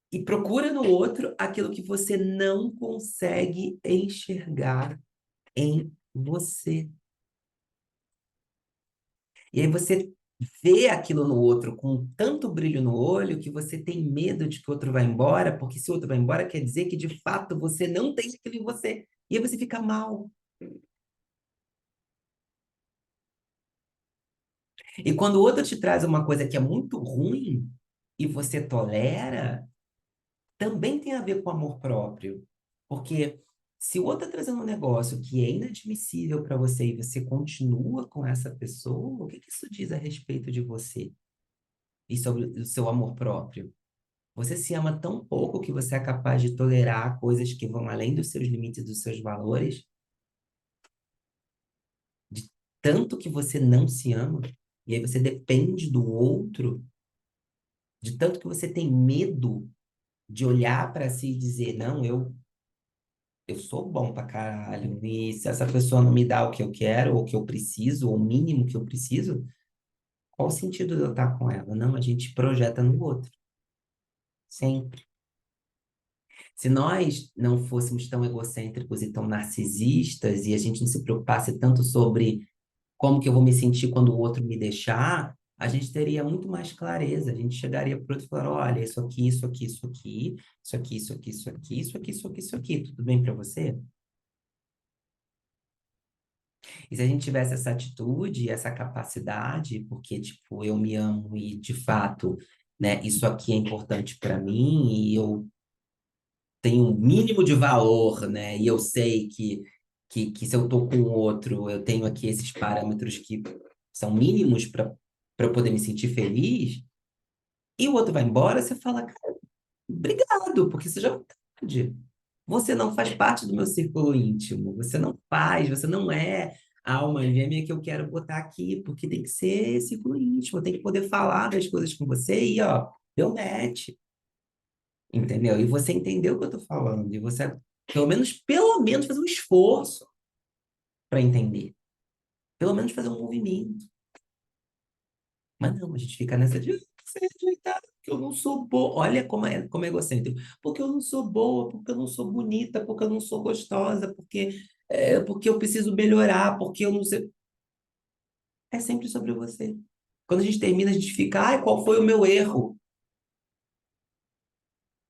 e procura no outro aquilo que você não consegue enxergar em você. E aí você vê aquilo no outro com tanto brilho no olho que você tem medo de que o outro vá embora, porque se o outro vai embora quer dizer que de fato você não tem aquilo em você. E aí você fica mal. E quando o outro te traz uma coisa que é muito ruim e você tolera, também tem a ver com amor próprio. Porque se o outro está trazendo um negócio que é inadmissível para você e você continua com essa pessoa, o que que isso diz a respeito de você e sobre o seu amor próprio? Você se ama tão pouco que você é capaz de tolerar coisas que vão além dos seus limites, dos seus valores, de tanto que você não se ama, e aí você depende do outro, de tanto que você tem medo de olhar para si e dizer, não, eu sou bom pra caralho, e se essa pessoa não me dá o que eu quero, ou o que eu preciso, ou o mínimo que eu preciso, qual o sentido de eu estar com ela? Não, a gente projeta no outro, sempre. Se nós não fôssemos tão egocêntricos e tão narcisistas, e a gente não se preocupasse tanto sobre como que eu vou me sentir quando o outro me deixar, a gente teria muito mais clareza. A gente chegaria para o outro e falar, olha, isso aqui, isso aqui, isso aqui, isso aqui, isso aqui, isso aqui, isso aqui, isso aqui, isso aqui, tudo bem para você? E se a gente tivesse essa atitude, essa capacidade, porque, tipo, eu me amo e, de fato, né, isso aqui é importante para mim e eu tem um mínimo de valor, né? E eu sei que se eu tô com outro, eu tenho aqui esses parâmetros que são mínimos para eu poder me sentir feliz, e o outro vai embora, você fala, cara, obrigado, porque você já é tarde. Você não faz parte do meu círculo íntimo, você não é a alma gêmea que eu quero botar aqui, porque tem que ser círculo íntimo, eu tenho que poder falar das coisas com você e, ó, deu match. Entendeu? E você entendeu o que eu tô falando, e você, pelo menos fazer um esforço para entender. Pelo menos fazer um movimento. Mas não, a gente fica nessa de ser rejeitada, porque eu não sou boa. Olha como é egocêntrico. Porque eu não sou boa, porque eu não sou bonita, porque eu não sou gostosa, porque eu preciso melhorar, porque eu não sei. É sempre sobre você. Quando a gente termina, a gente fica, ai, qual foi o meu erro?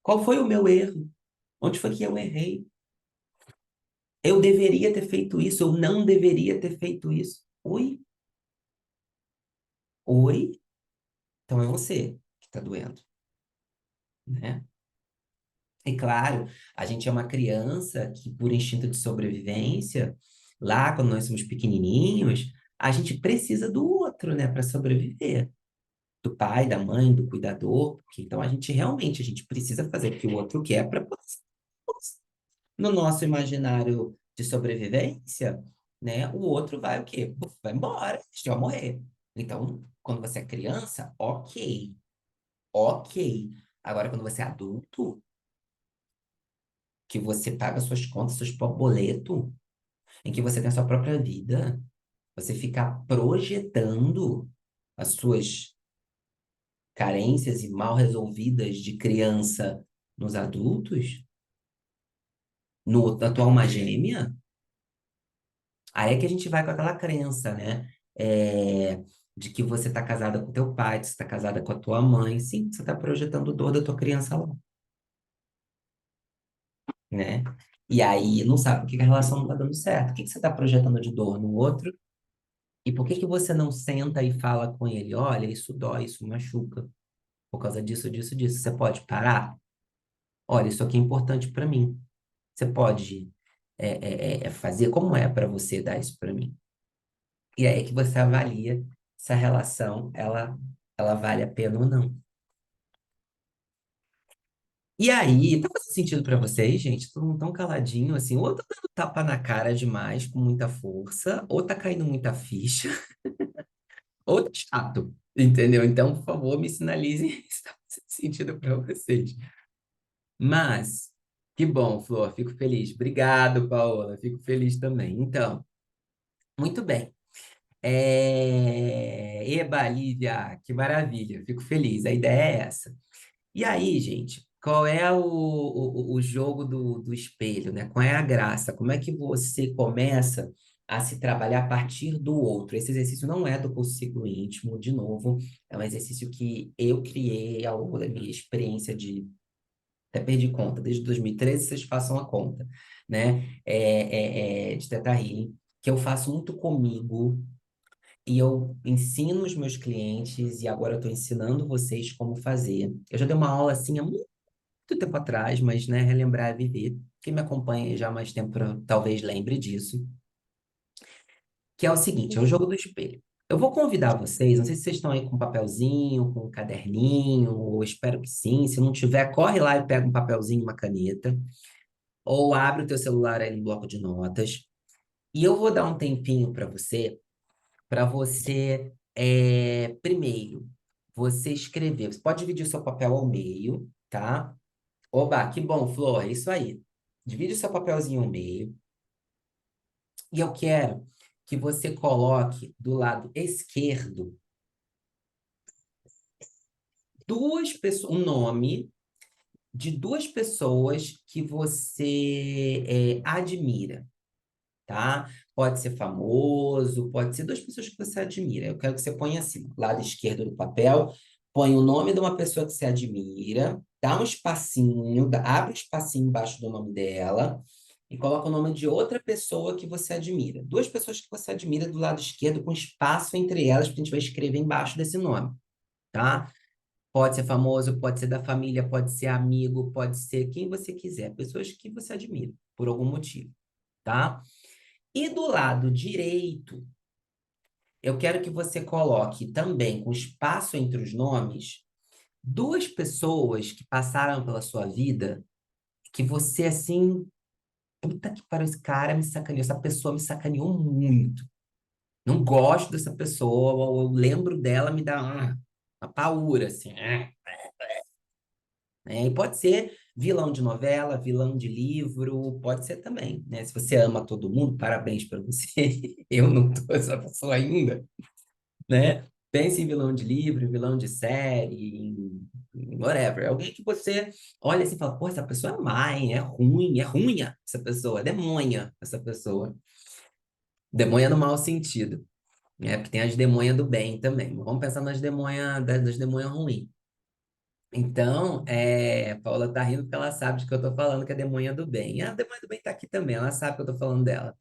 Qual foi o meu erro? Onde foi que eu errei? Eu deveria ter feito isso, eu não deveria ter feito isso. Oi? Oi? Então é você que está doendo, né? E claro, a gente é uma criança que, por instinto de sobrevivência, lá quando nós somos pequenininhos, a gente precisa do outro, né, para sobreviver. Do pai, da mãe, do cuidador, porque então a gente precisa fazer o que o outro quer para no nosso imaginário de sobrevivência, né, o outro vai o quê? Vai embora, a gente vai morrer. Então, quando você é criança, ok, ok. Agora, quando você é adulto, que você paga suas contas, seus boletos, em que você tem a sua própria vida, você ficar projetando as suas carências e mal resolvidas de criança nos adultos, na tua alma gêmea, aí é que a gente vai com aquela crença, né? De que você está casada com teu pai, que você está casada com a tua mãe. Sim, você está projetando dor da tua criança lá, né? E aí não sabe por que que a relação não está dando certo. O que que você está projetando de dor no outro? E por que que você não senta e fala com ele? Olha, isso dói, isso machuca. Por causa disso, disso, disso. Você pode parar? Olha, isso aqui é importante para mim. Você pode fazer como é para você dar isso para mim. E aí é que você avalia se a relação ela vale a pena ou não. E aí, tá fazendo sentido para vocês, gente? Todo mundo tão caladinho assim, ou tá dando tapa na cara demais, com muita força, ou tá caindo muita ficha, ou tá chato, entendeu? Então, por favor, me sinalizem se tá fazendo sentido para vocês. Mas, que bom, Flor, fico feliz. Obrigado, Paola, fico feliz também. Então, muito bem. Eba, Lívia, que maravilha, fico feliz. A ideia é essa. E aí, gente, qual é o jogo do espelho, né? Qual é a graça? Como é que você começa a se trabalhar a partir do outro? Esse exercício não é do curso Ciclo Íntimo, de novo, é um exercício que eu criei ao longo da minha experiência de. Até perdi conta, desde 2013, vocês façam a conta, né? De Teta Healing, que eu faço muito comigo, e eu ensino os meus clientes, e agora eu estou ensinando vocês como fazer. Eu já dei uma aula assim há muito tempo atrás, mas, né, relembrar é viver. Quem me acompanha já há mais tempo talvez lembre disso, que é o seguinte, é o jogo do espelho. Eu vou convidar vocês, não sei se vocês estão aí com um papelzinho, com um caderninho, ou espero que sim. Se não tiver, corre lá e pega um papelzinho, uma caneta, ou abre o teu celular aí no bloco de notas. E eu vou dar um tempinho para você, primeiro, você escrever. Você pode dividir o seu papel ao meio, tá? Oba, que bom, Flor, é isso aí. Divide o seu papelzinho ao meio. E eu quero que você coloque do lado esquerdo duas pessoas, um nome de duas pessoas que você admira, tá? Pode ser famoso, pode ser duas pessoas que você admira. Eu quero que você ponha assim, lado esquerdo do papel, põe o nome de uma pessoa que você admira, dá um espacinho, abre um espacinho embaixo do nome dela e coloca o nome de outra pessoa que você admira. Duas pessoas que você admira do lado esquerdo com espaço entre elas, porque a gente vai escrever embaixo desse nome, tá? Pode ser famoso, pode ser da família, pode ser amigo, pode ser quem você quiser, pessoas que você admira por algum motivo, tá? E do lado direito, eu quero que você coloque também, com espaço entre os nomes, duas pessoas que passaram pela sua vida, que você, assim, puta que pariu, esse cara me sacaneou, essa pessoa me sacaneou muito. Não gosto dessa pessoa, ou eu lembro dela, me dá uma paura, assim. E pode ser vilão de novela, vilão de livro, pode ser também, né? Se você ama todo mundo, parabéns para você. Eu não tô essa pessoa ainda, né? Pense em vilão de livro, vilão de série, em whatever. Alguém que você olha assim e fala, pô, essa pessoa é má, hein? É ruim essa pessoa, é demônia essa pessoa. Demônia no mau sentido, né? Porque tem as demônias do bem também. Mas vamos pensar nas demônias, das demônias ruins. Então, Paula tá rindo porque ela sabe de que eu tô falando, que é a demônia do bem. E a demônia do bem tá aqui também, ela sabe que eu tô falando dela.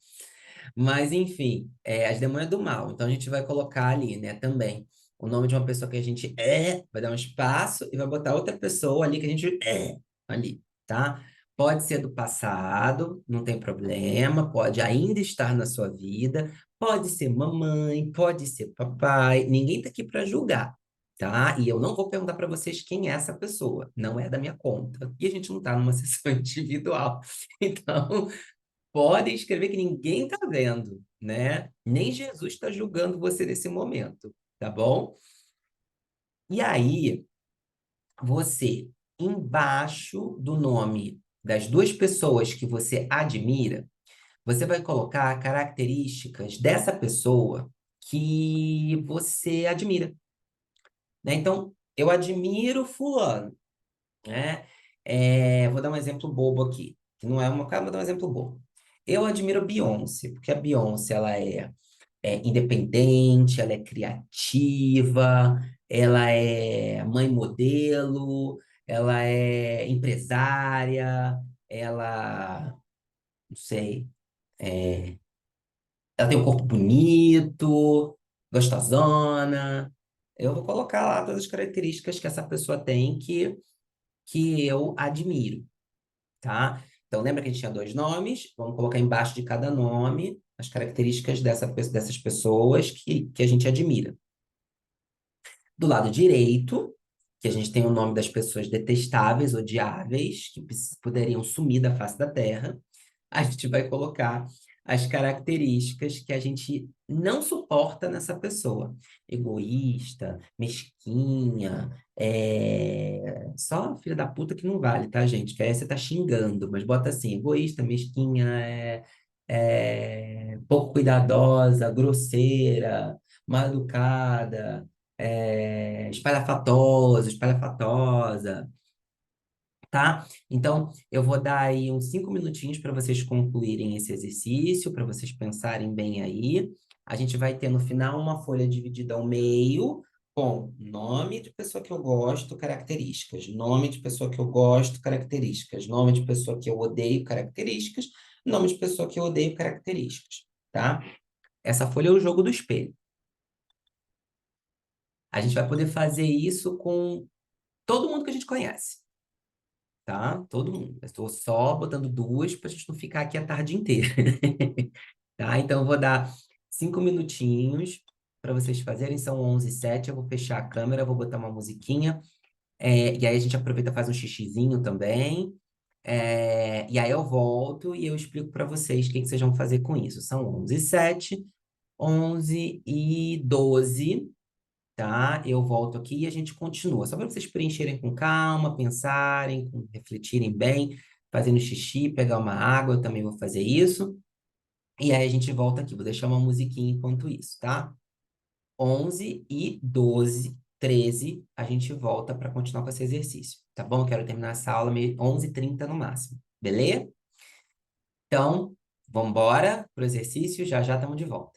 Mas, enfim, as demônias do mal. Então, a gente vai colocar ali, né, também, o nome de uma pessoa que a gente vai dar um espaço e vai botar outra pessoa ali que a gente ali, tá? Pode ser do passado, não tem problema, pode ainda estar na sua vida, pode ser mamãe, pode ser papai, ninguém tá aqui para julgar. Tá? E eu não vou perguntar para vocês quem é essa pessoa, não é da minha conta. E a gente não tá numa sessão individual. Então, podem escrever que ninguém está vendo, né? Nem Jesus está julgando você nesse momento, tá bom? E aí, você, embaixo do nome das duas pessoas que você admira, você vai colocar características dessa pessoa que você admira, né? Então, eu admiro fulano, né? Vou dar um exemplo bobo aqui, que não é uma cara, vou dar um exemplo bobo. Eu admiro Beyoncé, porque a Beyoncé, ela é independente, ela é criativa, ela é mãe modelo, ela é empresária, ela, não sei, ela tem um corpo bonito, gostosona. Eu vou colocar lá todas as características que essa pessoa tem que eu admiro, tá? Então, lembra que a gente tinha dois nomes? Vamos colocar embaixo de cada nome as características dessas pessoas que a gente admira. Do lado direito, que a gente tem o nome das pessoas detestáveis, odiáveis, que poderiam sumir da face da Terra, a gente vai colocar as características que a gente não suporta nessa pessoa. Egoísta, mesquinha, só filha da puta que não vale, tá, gente? Que aí você tá xingando, mas bota assim, egoísta, mesquinha, pouco cuidadosa, grosseira, mal educada, espalhafatosa, tá? Então, eu vou dar aí uns 5 minutinhos para vocês concluírem esse exercício, para vocês pensarem bem aí. A gente vai ter no final uma folha dividida ao meio, com nome de pessoa que eu gosto, características, nome de pessoa que eu gosto, características, nome de pessoa que eu odeio, características, nome de pessoa que eu odeio, características, tá? Essa folha é o jogo do espelho. A gente vai poder fazer isso com todo mundo que a gente conhece, tá? Todo mundo. Eu estou só botando duas para a gente não ficar aqui a tarde inteira, tá? Então, eu vou dar 5 minutinhos para vocês fazerem. São 11h07. Eu vou fechar a câmera, vou botar uma musiquinha. E aí a gente aproveita e faz um xixizinho também. E aí eu volto e eu explico para vocês o que vocês vão fazer com isso. São 11h07, 11h12. Tá? Eu volto aqui e a gente continua. Só para vocês preencherem com calma, pensarem, refletirem bem, fazendo xixi, pegar uma água, eu também vou fazer isso. E aí a gente volta aqui. Vou deixar uma musiquinha enquanto isso, tá? 11h12, 13, a gente volta para continuar com esse exercício, tá bom? Eu quero terminar essa aula 11h30 no máximo, beleza? Então, vamos embora pro exercício, já já estamos de volta.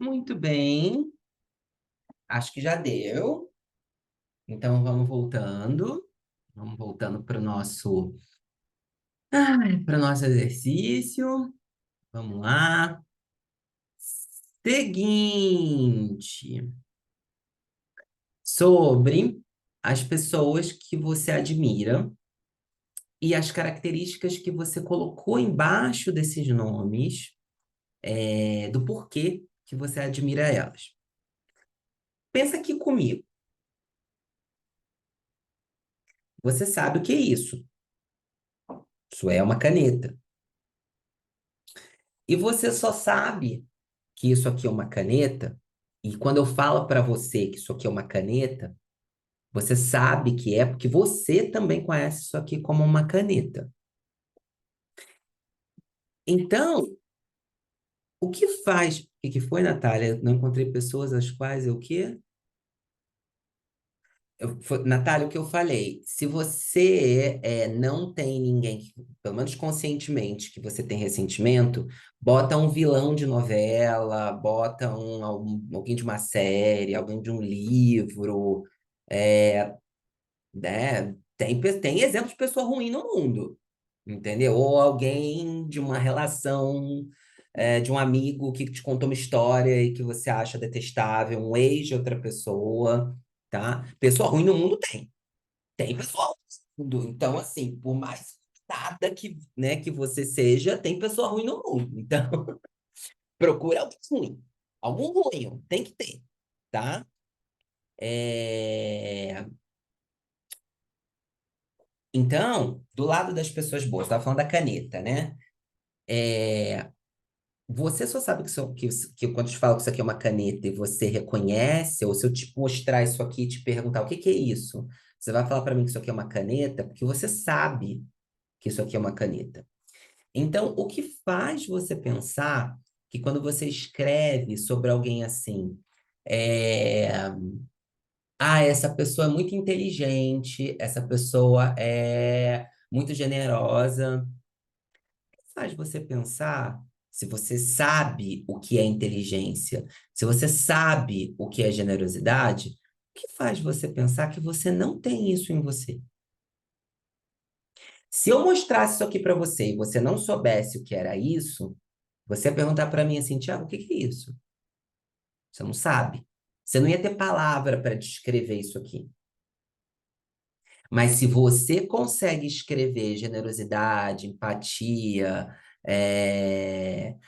Muito bem. Acho que já deu. Então vamos voltando. Vamos voltando para o nosso exercício. Vamos lá. Seguinte, sobre as pessoas que você admira e as características que você colocou embaixo desses nomes, do porquê que você admira elas. Pensa aqui comigo. Você sabe o que é isso? Isso é uma caneta. E você só sabe que isso aqui é uma caneta, e quando eu falo para você que isso aqui é uma caneta, você sabe que é porque você também conhece isso aqui como uma caneta. Então, o que faz? O que que foi, Natália? Eu não encontrei pessoas às quais eu o quê? Natália, o que eu falei? Se você não tem ninguém, pelo menos conscientemente, que você tem ressentimento, bota um vilão de novela, bota alguém de uma série, alguém de um livro, é, né? Tem exemplos de pessoa ruim no mundo, entendeu? Ou alguém de uma relação, de um amigo que te contou uma história e que você acha detestável, um ex de outra pessoa, tá? Pessoa ruim no mundo tem. Tem pessoa ruim no mundo. Então, assim, por mais nada que, né, que você seja, tem pessoa ruim no mundo. Então, procura alguém ruim. Algum ruim, tem que ter, tá? É... Então, do lado das pessoas boas, estava falando da caneta, né? Você só sabe que quando eu te falo que isso aqui é uma caneta e você reconhece, ou se eu te mostrar isso aqui e te perguntar o que que é isso, você vai falar para mim que isso aqui é uma caneta, porque você sabe que isso aqui é uma caneta. Então, o que faz você pensar que quando você escreve sobre alguém assim, é... essa pessoa é muito inteligente, essa pessoa é muito generosa, faz você pensar, se você sabe o que é inteligência, se você sabe o que é generosidade, o que faz você pensar que você não tem isso em você? Se eu mostrasse isso aqui para você e você não soubesse o que era isso, você ia perguntar para mim assim, Tiago, o que que é isso? Você não sabe. Você não ia ter palavra para descrever isso aqui. Mas se você consegue escrever generosidade, empatia,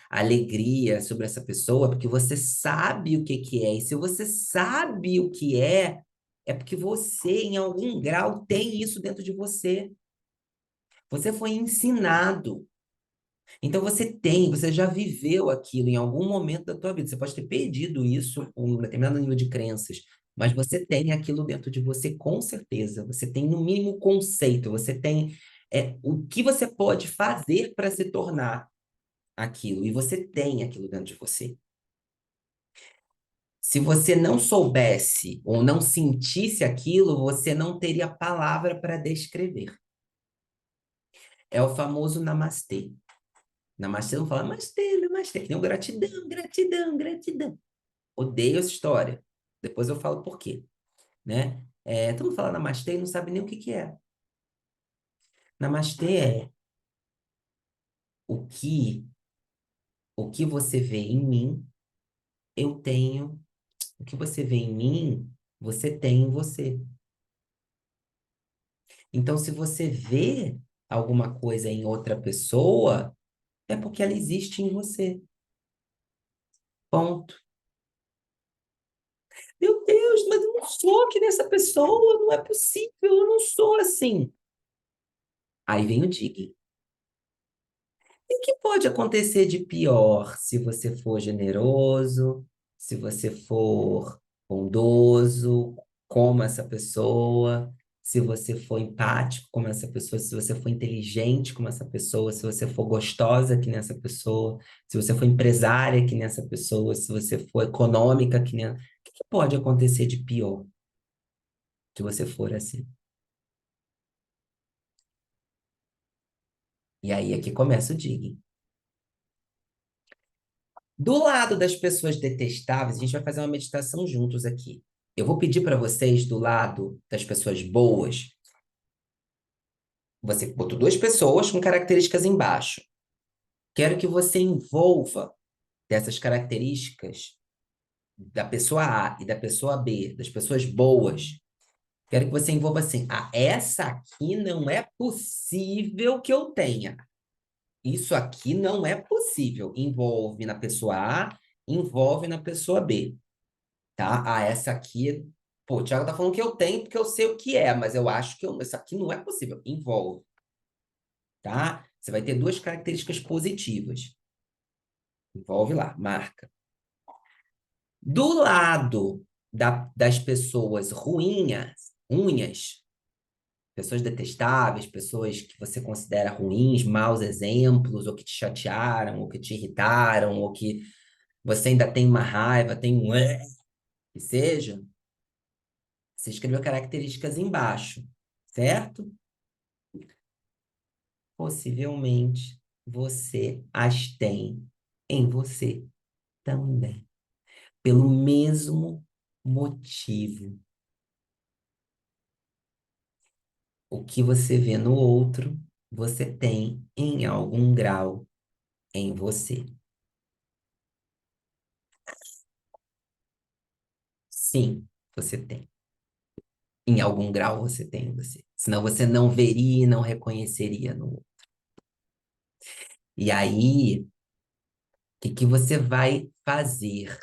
alegria sobre essa pessoa, porque você sabe o que que é. E se você sabe o que é porque você, em algum grau, tem isso dentro de você. Você foi ensinado. Então você já viveu aquilo em algum momento da tua vida. Você pode ter perdido isso com um determinado nível de crenças, mas você tem aquilo dentro de você com certeza. Você tem no mínimo conceito, você tem o que você pode fazer para se tornar aquilo, e você tem aquilo dentro de você. Se você não soubesse ou não sentisse aquilo, você não teria palavra para descrever. É o famoso namastê. Namastê não fala namastê, namastê, que nem o gratidão, gratidão, gratidão. Odeio essa história. Depois eu falo por quê, né? Todo mundo fala namastê e não sabe nem o que que é. Namastê é o que, o que você vê em mim, eu tenho. O que você vê em mim, você tem em você. Então, se você vê alguma coisa em outra pessoa, é porque ela existe em você. Ponto. Meu Deus, mas eu não sou que nessa pessoa, não é possível, eu não sou assim. Aí vem o dig. E o que pode acontecer de pior se você for generoso, se você for bondoso, como essa pessoa, se você for empático como essa pessoa, se você for inteligente como essa pessoa, se você for gostosa que nessa pessoa, se você for empresária que nessa pessoa, se você for econômica que nem... O que que pode acontecer de pior se você for assim? E aí é que começa o digging. Do lado das pessoas detestáveis, a gente vai fazer uma meditação juntos aqui. Eu vou pedir para vocês, do lado das pessoas boas, você botou duas pessoas com características embaixo. Quero que você envolva dessas características da pessoa A e da pessoa B, das pessoas boas. Quero que você envolva assim: ah, essa aqui não é possível que eu tenha. Isso aqui não é possível. Envolve na pessoa A, envolve na pessoa B, tá? Ah, essa aqui, pô, o Thiago tá falando que eu tenho porque eu sei o que é, mas eu acho que isso aqui não é possível. Envolve, tá? Você vai ter duas características positivas. Envolve lá, marca. Do lado das pessoas unhas, pessoas detestáveis, pessoas que você considera ruins, maus exemplos, ou que te chatearam, ou que te irritaram, ou que você ainda tem uma raiva, tem um que seja, você escreveu características embaixo, certo? Possivelmente você as tem em você também, pelo mesmo motivo. O que você vê no outro, você tem em algum grau em você. Sim, você tem. Em algum grau você tem em você. Senão você não veria e não reconheceria no outro. E aí, o que que você vai fazer?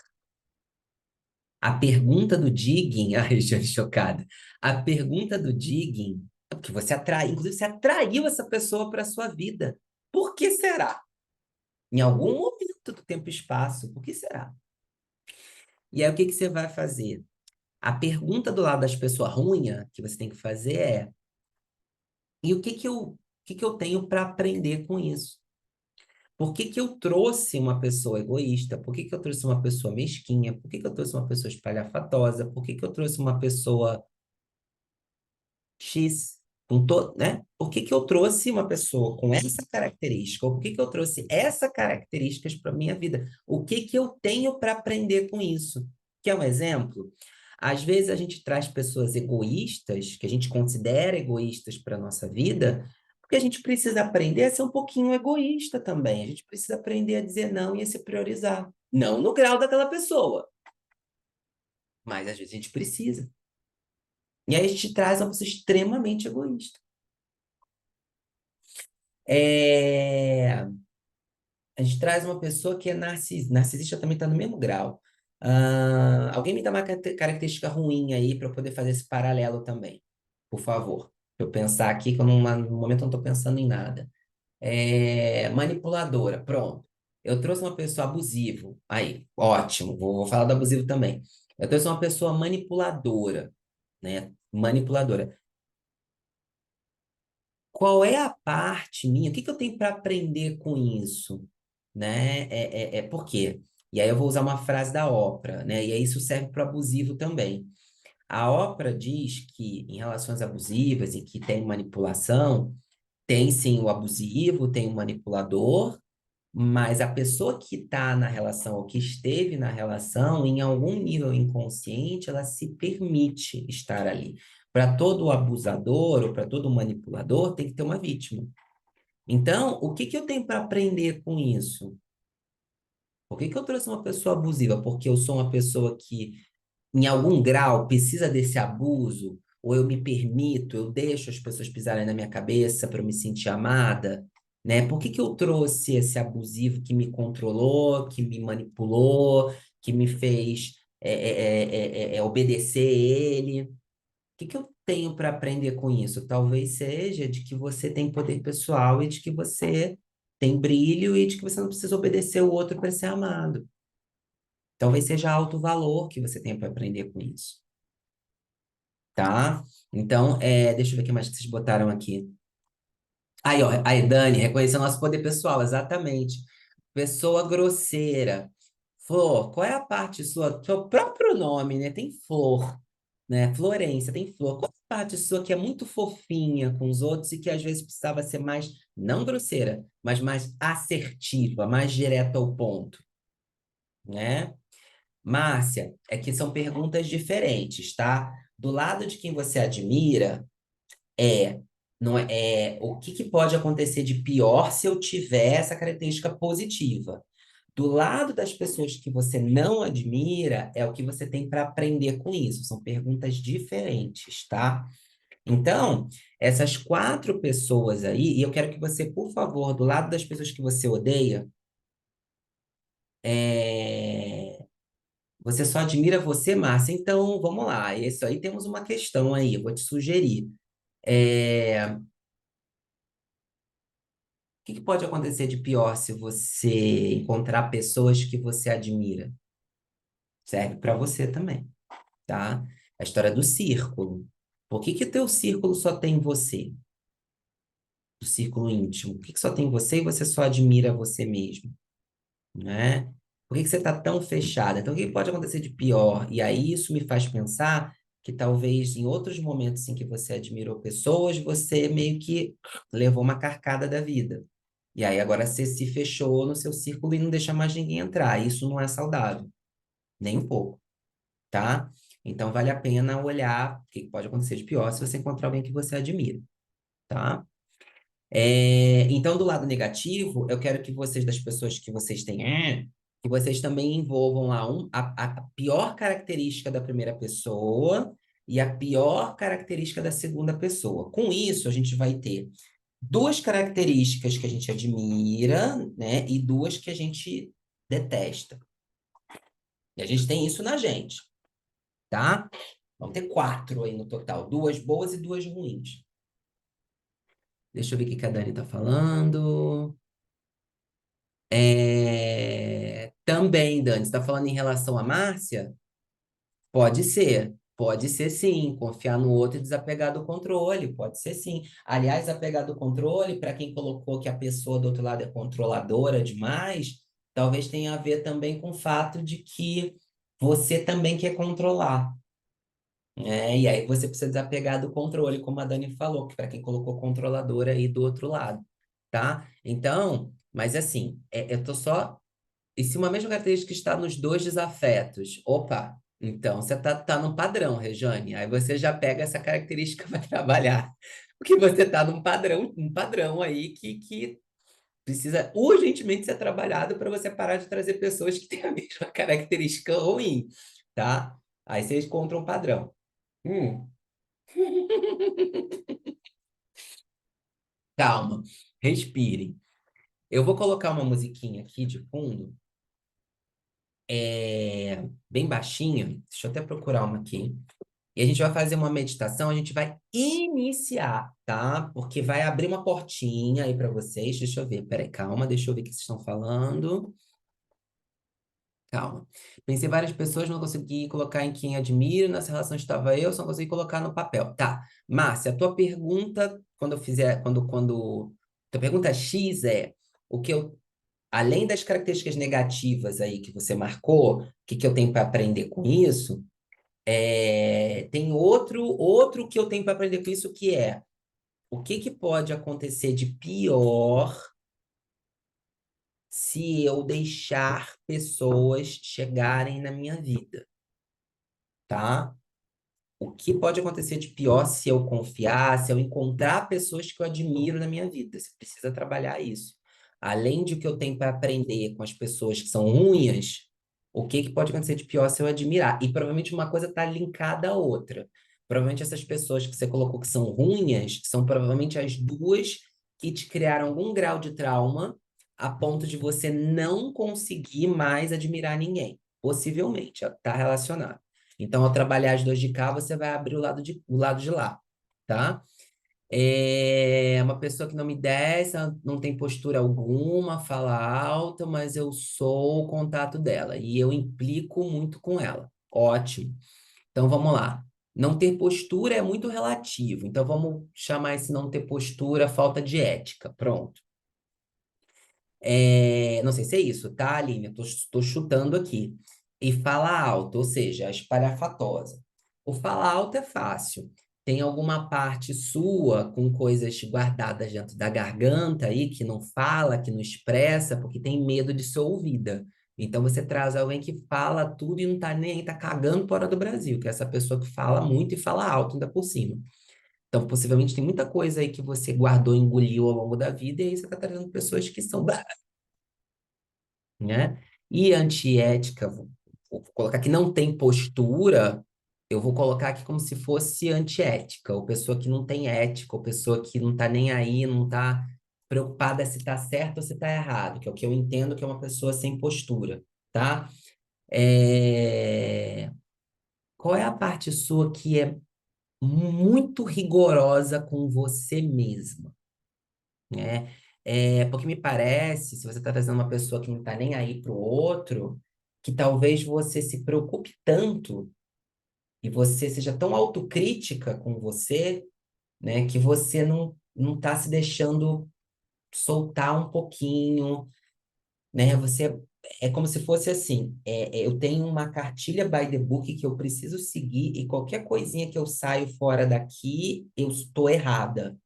A pergunta do digging, ai, Jane, chocada. A pergunta do digging é porque você atrai, inclusive você atraiu essa pessoa para a sua vida. Por que será? Em algum momento do tempo e espaço, por que será? E aí, o que que você vai fazer? A pergunta do lado das pessoas ruins que você tem que fazer é: e o que que eu tenho para aprender com isso? Por que que eu trouxe uma pessoa egoísta? Por que que eu trouxe uma pessoa mesquinha? Por que que eu trouxe uma pessoa espalhafatosa? Por que que eu trouxe uma pessoa X, né? Por que que eu trouxe uma pessoa com essa característica? Ou por que que eu trouxe essas características para minha vida? O que que eu tenho para aprender com isso? Quer um exemplo? Às vezes a gente traz pessoas egoístas, que a gente considera egoístas para a nossa vida, porque a gente precisa aprender a ser um pouquinho egoísta também. A gente precisa aprender a dizer não e a se priorizar. Não no grau daquela pessoa, mas às vezes a gente precisa. E aí a gente traz uma pessoa extremamente egoísta. É, a gente traz uma pessoa que é narcisista também está no mesmo grau. Alguém me dá uma característica ruim aí para eu poder fazer esse paralelo também, por favor. Pra eu pensar aqui, que eu no momento eu não estou pensando em nada. Manipuladora, pronto. Eu trouxe uma pessoa abusiva. Aí, ótimo, vou falar do abusivo também. Eu trouxe uma pessoa manipuladora, né? Manipuladora. Qual é a parte minha? O que que eu tenho para aprender com isso? Né? Por quê? E aí eu vou usar uma frase da Oprah, né? E aí isso serve para o abusivo também. A Oprah diz que em relações abusivas e que tem manipulação, tem sim o abusivo, tem o manipulador, mas a pessoa que está na relação ou que esteve na relação, em algum nível inconsciente, ela se permite estar ali. Para todo abusador ou para todo manipulador, tem que ter uma vítima. Então, o que que eu tenho para aprender com isso? Por que que eu trouxe uma pessoa abusiva? Porque eu sou uma pessoa que, em algum grau, precisa desse abuso? Ou eu me permito, eu deixo as pessoas pisarem na minha cabeça para eu me sentir amada? Né? Por que que eu trouxe esse abusivo que me controlou, que me manipulou, que me fez obedecer ele? O que que eu tenho para aprender com isso? Talvez seja de que você tem poder pessoal e de que você tem brilho e de que você não precisa obedecer o outro para ser amado. Talvez seja alto valor que você tenha para aprender com isso, tá? Então, deixa eu ver o que mais que vocês botaram aqui. Aí, ó, aí, Dani, reconhecer o nosso poder pessoal, exatamente. Pessoa grosseira. Flor, qual é a parte sua, seu próprio nome, né? Tem Flor, né? Florência, tem Flor. Qual é a parte sua que é muito fofinha com os outros e que às vezes precisava ser mais, não grosseira, mas mais assertiva, mais direta ao ponto? né? Márcia, é que são perguntas diferentes, tá? Do lado de quem você admira, é, não o que que pode acontecer de pior se eu tiver essa característica positiva? Do lado das pessoas que você não admira, é o que você tem para aprender com isso. São perguntas diferentes, tá? Então, essas quatro pessoas aí, e eu quero que você, por favor, do lado das pessoas que você odeia, você só admira você, Márcia. Então, vamos lá. Isso aí temos uma questão aí, eu vou te sugerir. O que que pode acontecer de pior se você encontrar pessoas que você admira? Serve para você também, tá? A história do círculo. Por que que teu círculo só tem você? Do círculo íntimo. Por que que só tem você e você só admira você mesmo, né? Por que que você está tão fechada? Então, o que pode acontecer de pior? E aí isso me faz pensar que talvez em outros momentos em que você admirou pessoas, você meio que levou uma carcada da vida. E aí agora você se fechou no seu círculo e não deixa mais ninguém entrar. Isso não é saudável, nem um pouco, tá? Então vale a pena olhar o que pode acontecer de pior se você encontrar alguém que você admira, tá? Então, do lado negativo, eu quero que vocês, das pessoas que vocês têm, que vocês também envolvam lá a pior característica da primeira pessoa e a pior característica da segunda pessoa. Com isso, a gente vai ter duas características que a gente admira, né, e duas que a gente detesta. E a gente tem isso na gente, tá? Vamos ter quatro aí no total, duas boas e duas ruins. Deixa eu ver o que que a Dani tá falando. Também, Dani, você está falando em relação à Márcia? Pode ser sim. Confiar no outro e desapegar do controle, pode ser sim. Aliás, apegar do controle, para quem colocou que a pessoa do outro lado é controladora demais, talvez tenha a ver também com o fato de que você também quer controlar, né? E aí você precisa desapegar do controle, como a Dani falou, que para quem colocou controladora aí do outro lado, tá? Então, mas assim, eu tô só e se uma mesma característica está nos dois desafetos? Opa, então você tá no padrão, Rejane. Aí você já pega essa característica para trabalhar. Porque você está num padrão, um padrão aí que precisa urgentemente ser trabalhado para você parar de trazer pessoas que têm a mesma característica ruim, tá? Aí você encontra um padrão. Hum. Calma, respirem. Eu vou colocar uma musiquinha aqui de fundo, bem baixinha. Deixa eu até procurar uma aqui. E a gente vai fazer uma meditação, a gente vai iniciar, tá? Porque vai abrir uma portinha aí para vocês. Deixa eu ver, peraí, calma, deixa eu ver o que vocês estão falando. Calma. Pensei em várias pessoas, não consegui colocar em quem admiro, nessa relação estava eu, só não consegui colocar no papel. Tá. Márcia, a tua pergunta, quando eu fizer, tua pergunta X é o que eu, além das características negativas aí que você marcou, o que que eu tenho para aprender com isso? Tem outro que eu tenho para aprender com isso, que é o que que pode acontecer de pior se eu deixar pessoas chegarem na minha vida, tá? O que pode acontecer de pior se eu confiar, se eu encontrar pessoas que eu admiro na minha vida? Você precisa trabalhar isso. Além de o que eu tenho para aprender com as pessoas que são ruins, o que que pode acontecer de pior se eu admirar? E provavelmente uma coisa está linkada à outra. Provavelmente essas pessoas que você colocou que são ruins são provavelmente as duas que te criaram algum grau de trauma a ponto de você não conseguir mais admirar ninguém. Possivelmente, está relacionado. Então, ao trabalhar as duas de cá, você vai abrir o lado de lá, tá? Uma pessoa que não me desce, ela não tem postura alguma, fala alto, mas eu sou o contato dela e eu implico muito com ela. Ótimo. Então, vamos lá. Não ter postura é muito relativo. Então, vamos chamar esse não ter postura falta de ética. Pronto. Não sei se é isso, tá, Aline? Eu tô chutando aqui. E fala alto, ou seja, espalhafatosa. O fala alto é fácil. Tem alguma parte sua com coisas guardadas dentro da garganta aí que não fala, que não expressa, porque tem medo de ser ouvida. Então você traz alguém que fala tudo e não tá nem aí, tá cagando fora do Brasil, que é essa pessoa que fala muito e fala alto ainda por cima. Então, possivelmente tem muita coisa aí que você guardou, engoliu ao longo da vida, e aí você tá trazendo pessoas que são, né? E antiética, vou colocar que não tem postura, eu vou colocar aqui como se fosse antiética, ou pessoa que não tem ética, ou pessoa que não tá nem aí, não tá preocupada se tá certo ou se tá errado, que é o que eu entendo que é uma pessoa sem postura, tá? É... Qual é a parte sua que é muito rigorosa com você mesma, né? Porque me parece, se você está trazendo uma pessoa que não está nem aí para o outro, que talvez você se preocupe tanto e você seja tão autocrítica com você, né, que você não está se deixando soltar um pouquinho, né? Você é como se fosse assim, eu tenho uma cartilha by the book que eu preciso seguir e qualquer coisinha que eu saio fora daqui, eu estou errada.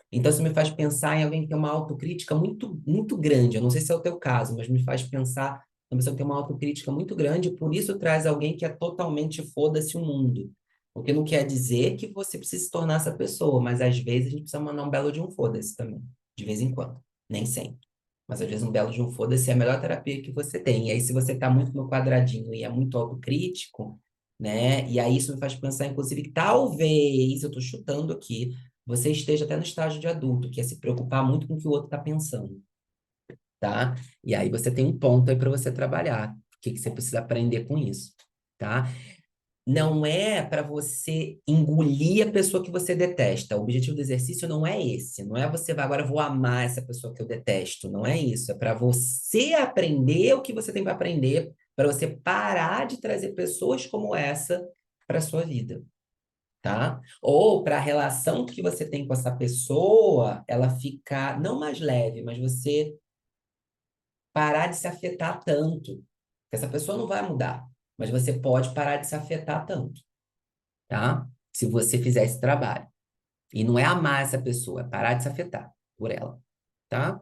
Então, isso me faz pensar em alguém que tem uma autocrítica muito, muito grande. Eu não sei se é o teu caso, mas me faz pensar em uma pessoa que tem uma autocrítica muito grande, e por isso traz alguém que é totalmente foda-se o mundo. O que não quer dizer que você precise se tornar essa pessoa, mas às vezes a gente precisa mandar um belo de um foda-se também, de vez em quando. Nem sempre. Mas às vezes um belo de um foda-se é a melhor terapia que você tem. E aí, se você tá muito no quadradinho e é muito autocrítico, né? E aí isso me faz pensar, inclusive, que talvez, eu tô chutando aqui, você esteja até no estágio de adulto, que é se preocupar muito com o que o outro está pensando, tá? E aí você tem um ponto aí para você trabalhar. O que que você precisa aprender com isso, tá? Não é para você engolir a pessoa que você detesta. O objetivo do exercício não é esse. Não é você vai agora eu vou amar essa pessoa que eu detesto. Não é isso. É para você aprender o que você tem para aprender, para você parar de trazer pessoas como essa para sua vida, tá? Ou para a relação que você tem com essa pessoa, ela ficar não mais leve, mas você parar de se afetar tanto. Porque essa pessoa não vai mudar, mas você pode parar de se afetar tanto, tá? Se você fizer esse trabalho. E não é amar essa pessoa, é parar de se afetar por ela, tá?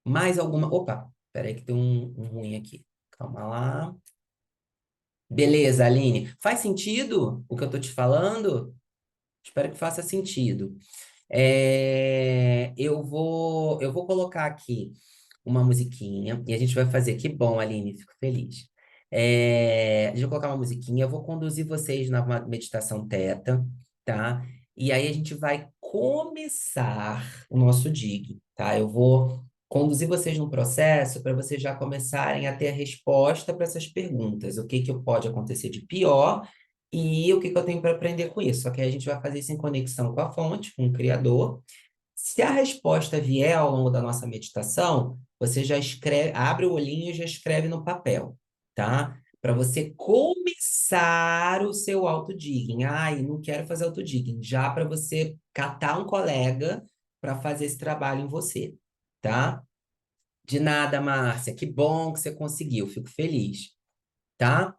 Mais alguma. Opa, peraí que tem um ruim aqui. Calma lá. Beleza, Aline. Faz sentido o que eu tô te falando? Espero que faça sentido. Eu vou colocar aqui uma musiquinha e a gente vai fazer. Que bom, Aline, fico feliz. Deixa eu colocar uma musiquinha. Eu vou conduzir vocês na meditação teta, tá? E aí a gente vai começar o nosso dig, tá? Eu vou conduzir vocês num processo para vocês já começarem a ter a resposta para essas perguntas. O que que pode acontecer de pior? E o que que eu tenho para aprender com isso? Só que aí a gente vai fazer isso em conexão com a fonte, com o Criador. Se a resposta vier ao longo da nossa meditação, você já escreve, abre o olhinho e já escreve no papel, tá? Para você começar o seu autodigging. Ai, não quero fazer autodigging. Já para você catar um colega para fazer esse trabalho em você, tá? De nada, Márcia. Que bom que você conseguiu. Fico feliz, tá?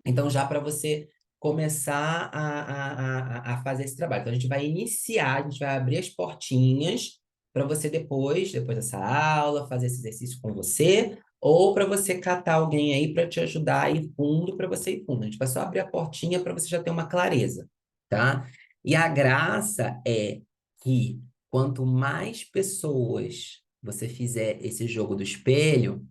Então, já para você começar a fazer esse trabalho. Então, a gente vai iniciar, a gente vai abrir as portinhas para você depois dessa aula, fazer esse exercício com você, ou para você catar alguém aí para te ajudar a ir fundo, para você ir fundo. A gente vai só abrir a portinha para você já ter uma clareza, tá? E a graça é que quanto mais pessoas você fizer esse jogo do espelho,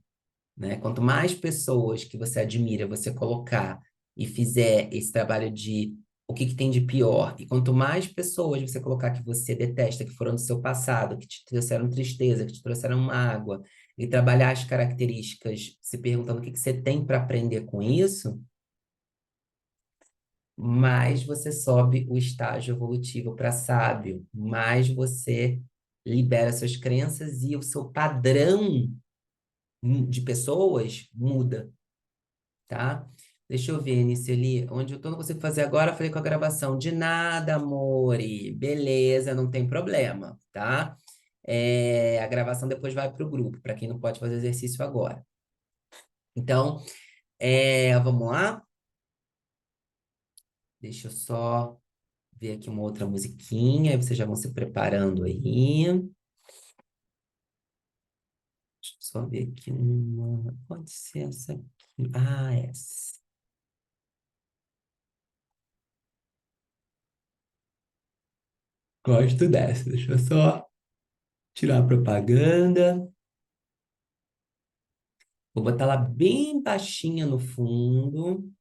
né? Quanto mais pessoas que você admira você colocar e fizer esse trabalho de o que que tem de pior, e quanto mais pessoas você colocar que você detesta, que foram do seu passado, que te trouxeram tristeza, que te trouxeram mágoa, e trabalhar as características, se perguntando o que que você tem para aprender com isso, mais você sobe o estágio evolutivo para sábio, mais você libera suas crenças e o seu padrão de pessoas muda, tá? Deixa eu ver, Niceli, onde eu tô, não consigo fazer agora, falei com a gravação. De nada, amore. Beleza, não tem problema, tá? A gravação depois vai para o grupo, para quem não pode fazer exercício agora. Então, vamos lá? Deixa eu só ver aqui uma outra musiquinha, aí vocês já vão se preparando aí. só ver aqui uma. Pode ser essa aqui. Ah, essa. Gosto dessa. Deixa eu só tirar a propaganda. Vou botar ela bem baixinha no fundo.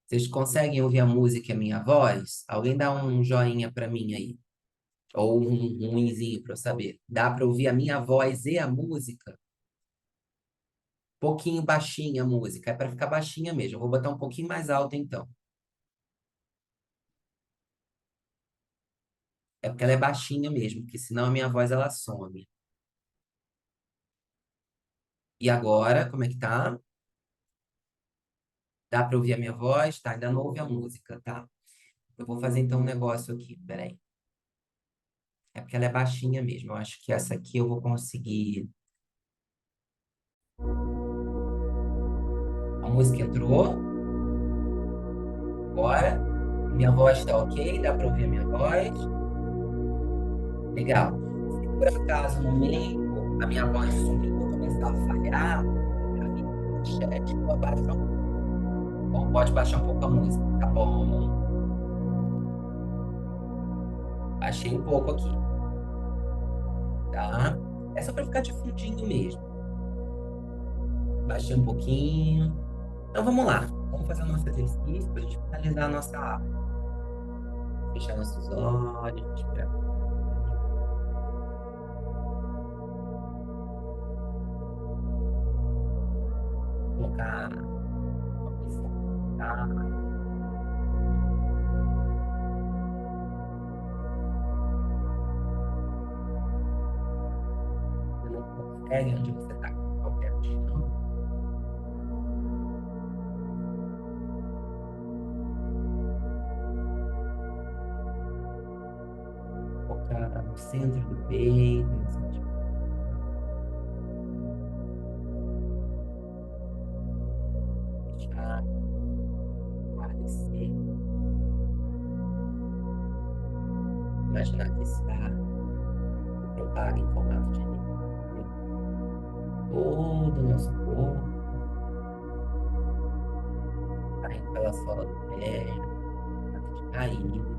Vocês conseguem ouvir a música e a minha voz? Alguém dá um joinha para mim aí. Ou um ruinzinho para eu saber. Dá para ouvir a minha voz e a música? Pouquinho baixinha a música. É para ficar baixinha mesmo. Eu vou botar um pouquinho mais alto então. É porque ela é baixinha mesmo, porque senão a minha voz ela some. E agora, como é que tá? Dá para ouvir a minha voz? Tá, ainda não ouve a música, tá? Eu vou fazer então um negócio aqui, peraí. É porque ela é baixinha mesmo. Eu acho que essa aqui eu vou conseguir. A música entrou, agora. Minha voz tá ok, dá para ouvir a minha voz. Legal. Se por acaso no meio a minha voz sumir ou começar a falhar, avisa no chat, eu abaixo Bom, pode baixar um pouco a música, tá bom? Baixei um pouco aqui, tá? É só para ficar de fundinho mesmo. Baixei um pouquinho. Então vamos lá. Vamos fazer o nosso exercício para a gente finalizar a nossa aula. Fechar nossos olhos, respirar. Colocar uma posição confortável. Você não consegue onde você está com qualquer chão. Focar no centro do peito, no centro fechar, agradecer. Imaginar que esse ar se propaga em formato de energia. Todo o nosso corpo, saindo pela sola do pé, até de cair,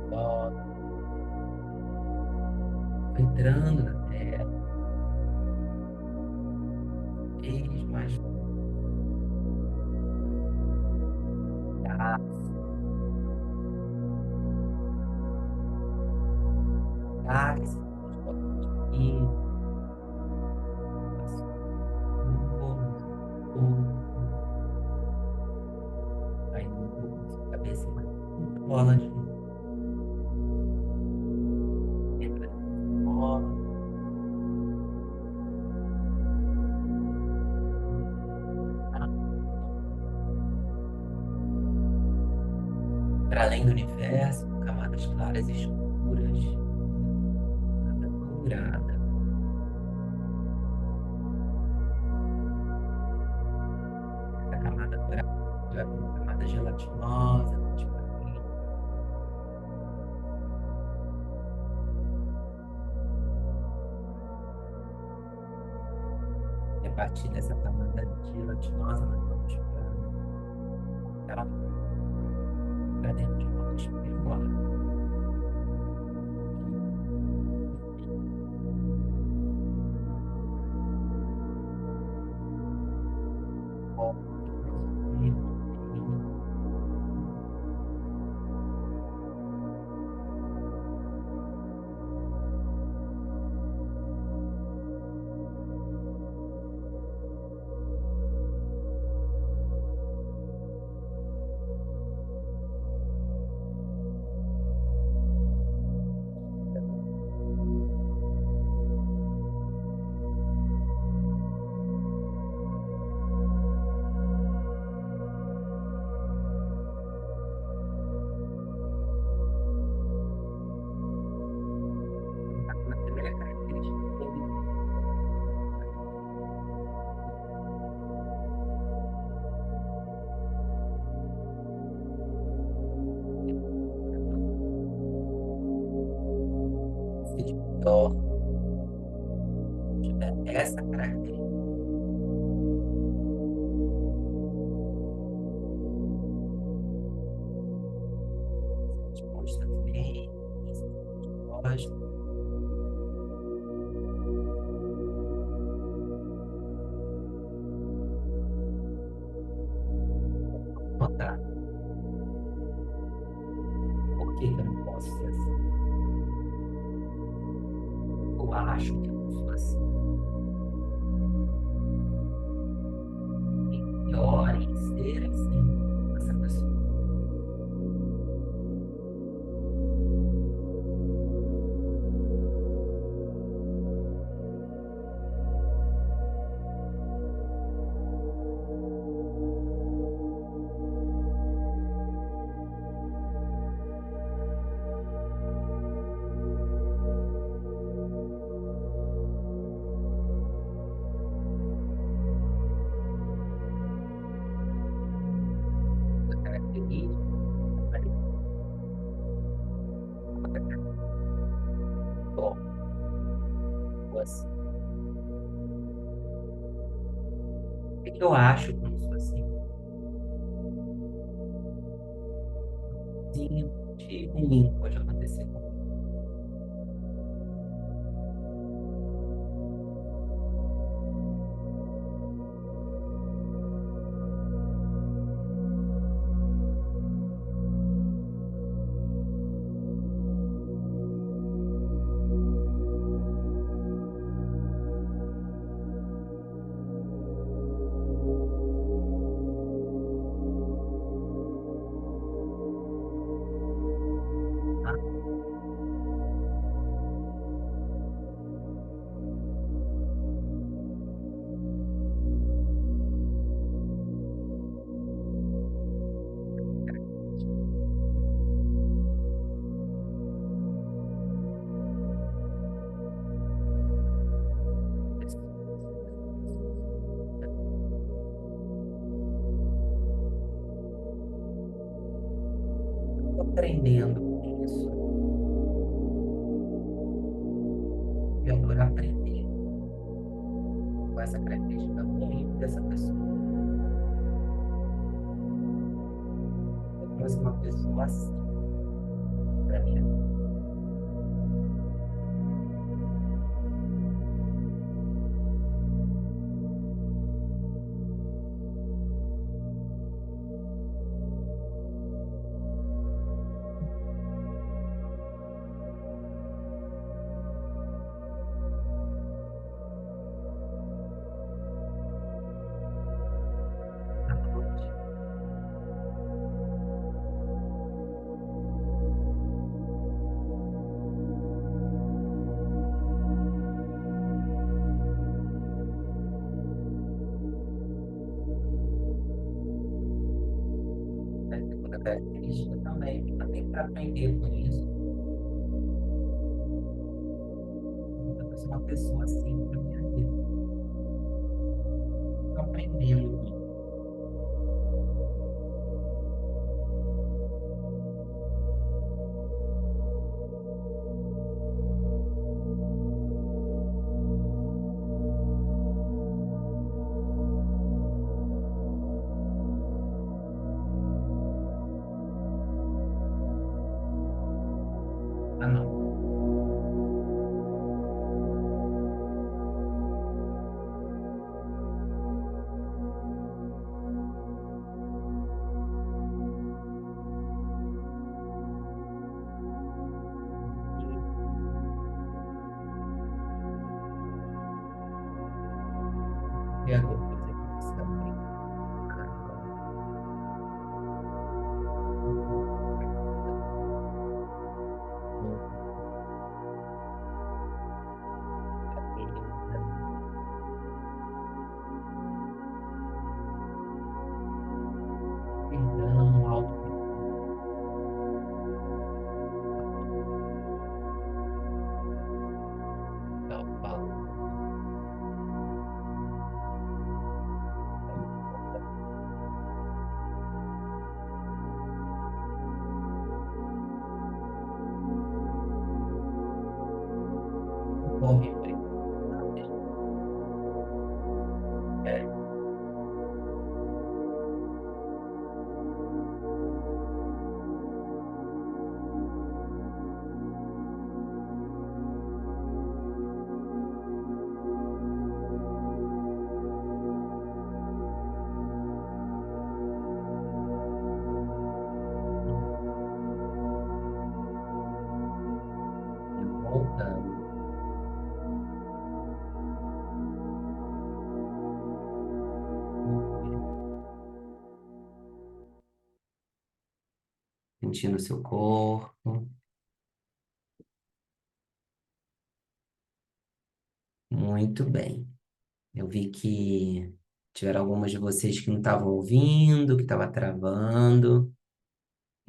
volta, entrando na terra, vez mais braço, traga esse transporte aqui, passo corpo, aí no corpo, cabeça, uma bola de entra na bola, para além do universo, camadas claras e escuras, nada dourada. Essa camada dourada é uma camada gelatinosa, transparente. E a partir dessa camada gelatinosa, nós vamos para dentro de nós, pelo ar. Se de pior tiver essa característica, disposta a ver, gosta, notar. Por que que eu não posso ser assim? Eu acho que eu não sou assim. Pior em ser assim, essa pessoa. A característica, bom, assim. O que que eu acho que eu não sou assim? Sim, de ruim pode acontecer comigo. Tá? Tô aprendendo com isso. Eu adoro aprender com essa característica ruim dessa pessoa. Eu quero ser uma pessoa assim, pra mim. A segunda característica também, também para aprender com isso. Eu quero ser uma pessoa assim pra minha vida. Tô aprendendo com isso. Ah, não. E agora, por exemplo, esse também. Perdão, auto valor. Novembro. É, voltando. Sentindo o seu corpo. Muito bem. Eu vi que tiveram algumas de vocês que não estavam ouvindo, que estava travando.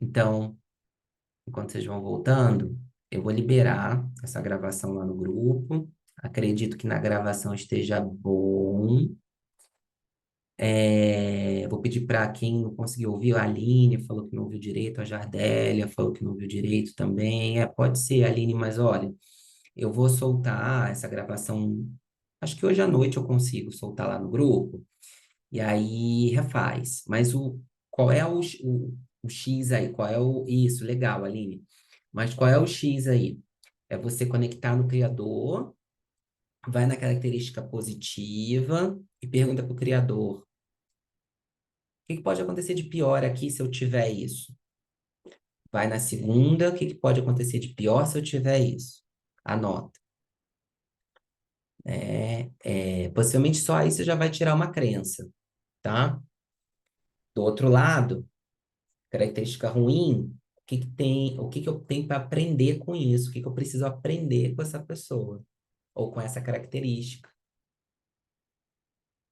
Então, enquanto vocês vão voltando, eu vou liberar essa gravação lá no grupo. Acredito que na gravação esteja bom. Vou pedir para quem não conseguiu ouvir, a Aline falou que não ouviu direito, a Jardélia falou que não ouviu direito também. Pode ser, Aline, mas olha, eu vou soltar essa gravação. Acho que hoje à noite eu consigo soltar lá no grupo. E aí refaz. Mas qual é o X aí? Qual é o. Isso, legal, Aline. Mas qual é o X aí? É você conectar no criador, vai na característica positiva e pergunta para o criador: o que que pode acontecer de pior aqui se eu tiver isso? Vai na segunda: o que que pode acontecer de pior se eu tiver isso? Anota. Possivelmente só aí você já vai tirar uma crença, tá? Do outro lado, característica ruim, o que que eu tenho para aprender com isso? O que que eu preciso aprender com essa pessoa? Ou com essa característica?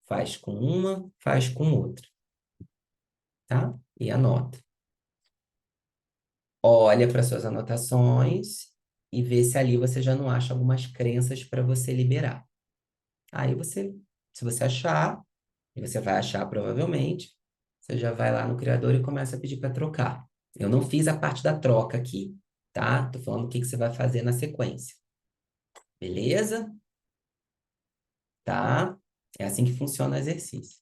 Faz com uma, faz com outra, tá? E anota. Olha para suas anotações e vê se ali você já não acha algumas crenças para você liberar. Aí você, se você achar, e você vai achar provavelmente, você já vai lá no criador e começa a pedir para trocar. Eu não fiz a parte da troca aqui, tá? Tô falando o que que você vai fazer na sequência. Beleza? Tá? É assim que funciona o exercício.